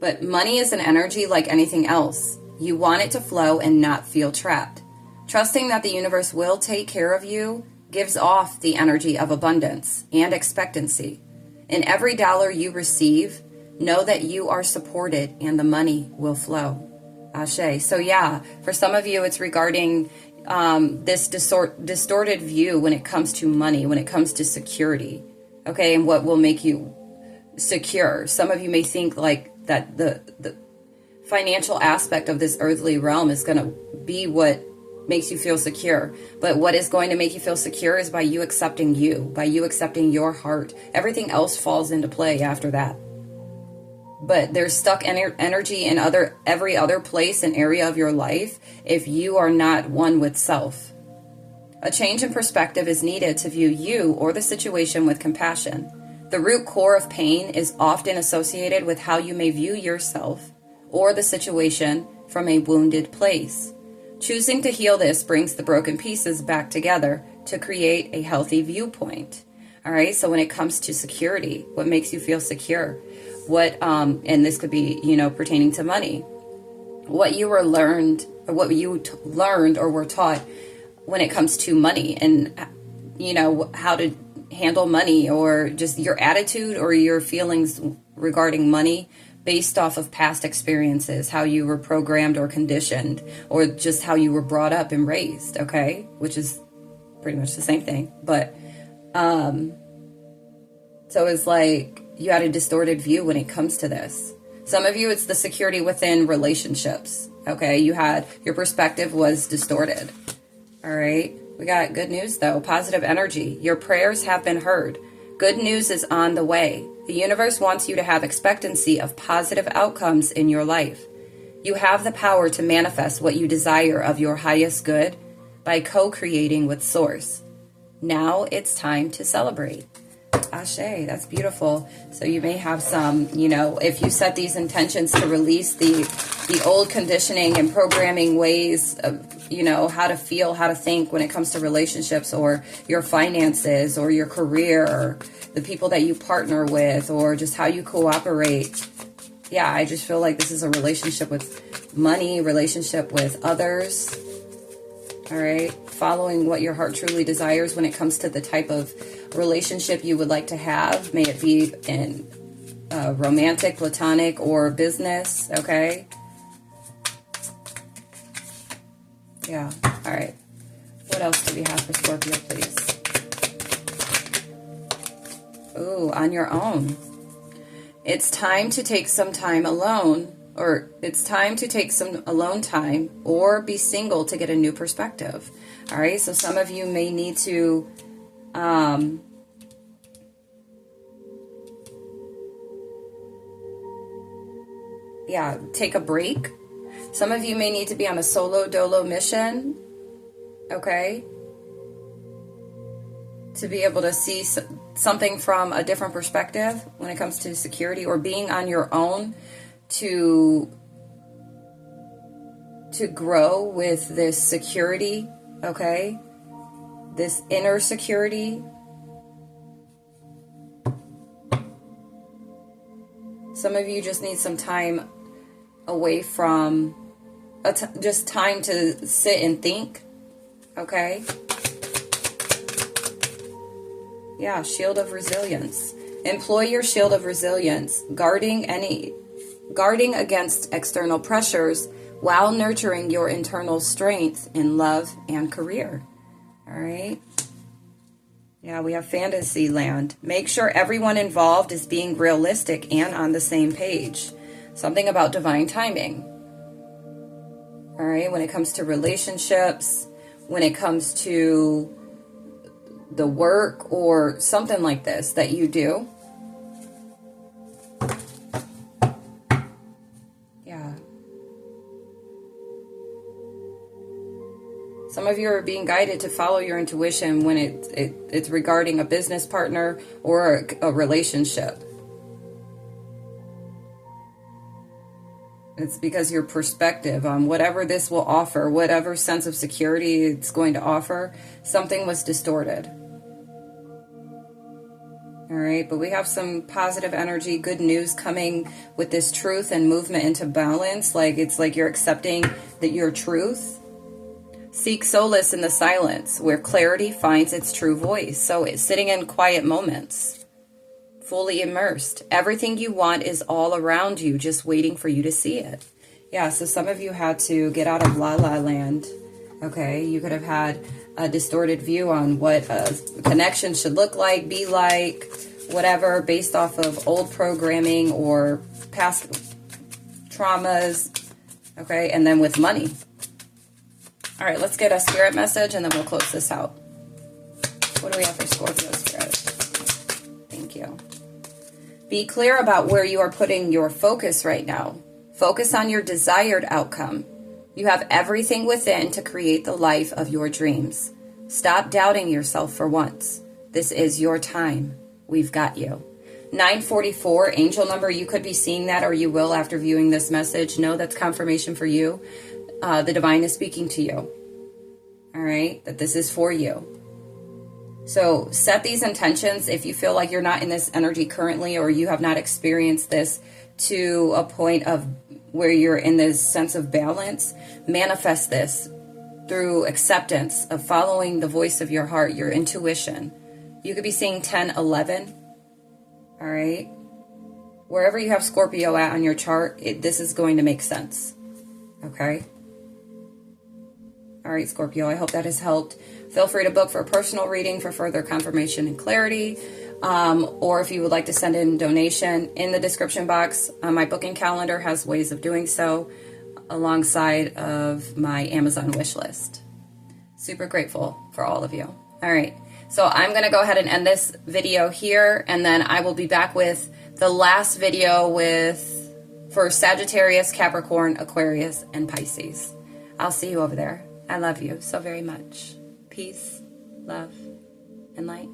But money is an energy like anything else. You want it to flow and not feel trapped. Trusting that the universe will take care of you gives off the energy of abundance and expectancy. In every dollar you receive, know that you are supported and the money will flow. Ashe. So yeah, for some of you, it's regarding this distorted view when it comes to money, when it comes to security. Okay, and what will make you secure. Some of you may think like that the financial aspect of this earthly realm is going to be what makes you feel secure. But what is going to make you feel secure is by you accepting your heart. Everything else falls into play after that. But there's stuck energy in every other place and area of your life if you are not one with self. A change in perspective is needed to view you or the situation with compassion. The root core of pain is often associated with how you may view yourself or the situation from a wounded place. Choosing to heal this brings the broken pieces back together to create a healthy viewpoint. All right, so when it comes to security, what makes you feel secure? What, and this could be, pertaining to money. What you learned or were taught when it comes to money, and, how to handle money, or just your attitude or your feelings regarding money based off of past experiences, how you were programmed or conditioned, or just how you were brought up and raised, okay? Which is pretty much the same thing. But, so it's like you had a distorted view when it comes to this. Some of you, it's the security within relationships, okay? Your perspective was distorted, all right? We got good news though, positive energy. Your prayers have been heard. Good news is on the way. The universe wants you to have expectancy of positive outcomes in your life. You have the power to manifest what you desire of your highest good by co-creating with Source. Now it's time to celebrate. Ashe, that's beautiful. So you may have some, if you set these intentions to release the old conditioning and programming ways of, how to feel, how to think when it comes to relationships, or your finances, or your career, or the people that you partner with, or just how you cooperate. Yeah, I just feel like this is a relationship with money, relationship with others. All right, following what your heart truly desires when it comes to the type of relationship you would like to have. May it be in romantic, platonic, or business, okay? Yeah, all right. What else do we have for Scorpio, please? Ooh, on your own. It's time to take some time alone, or it's time to take some alone time, or be single to get a new perspective. All right, so some of you may need to take a break. Some of you may need to be on a solo dolo mission, okay, to be able to see something from a different perspective when it comes to security, or being on your own to grow with this security, okay, this inner security. Some of you just need some time away from, just time to sit and think, okay? Yeah, shield of resilience. Employ your shield of resilience, guarding against external pressures while nurturing your internal strength in love and career. All right? Yeah, we have fantasy land. Make sure everyone involved is being realistic and on the same page. Something about divine timing. All right, when it comes to relationships, when it comes to the work or something like this that you do. Yeah. Some of you are being guided to follow your intuition when it's regarding a business partner or a relationship. It's because your perspective on whatever this will offer, whatever sense of security it's going to offer, something was distorted. All right, but we have some positive energy, good news coming with this truth and movement into balance. Like it's like you're accepting that your truth. Seek solace in the silence where clarity finds its true voice. So it's sitting in quiet moments, fully immersed. Everything you want is all around you, just waiting for you to see it. Yeah, so some of you had to get out of la la land. Okay, you could have had a distorted view on what a connection should look like, be like, whatever, based off of old programming or past traumas. Okay, and then with money. All right, let's get a spirit message and then we'll close this out. What do we have for Scorpio spirit? Thank you. Be clear about where you are putting your focus right now. Focus on your desired outcome. You have everything within to create the life of your dreams. Stop doubting yourself for once. This is your time. We've got you. 944, angel number. You could be seeing that, or you will after viewing this message. No, that's confirmation for you. The divine is speaking to you. All right, that this is for you. So set these intentions. If you feel like you're not in this energy currently, or you have not experienced this to a point of where you're in this sense of balance, manifest this through acceptance of following the voice of your heart, your intuition. You could be seeing 10, 11. All right. Wherever you have Scorpio at on your chart, this is going to make sense. Okay. All right, Scorpio, I hope that has helped. Feel free to book for a personal reading for further confirmation and clarity. Or if you would like to send in donation, in the description box, my booking calendar has ways of doing so alongside of my Amazon wish list. Super grateful for all of you. All right. So I'm going to go ahead and end this video here, and then I will be back with the last video for Sagittarius, Capricorn, Aquarius, and Pisces. I'll see you over there. I love you so very much. Peace, love, and light.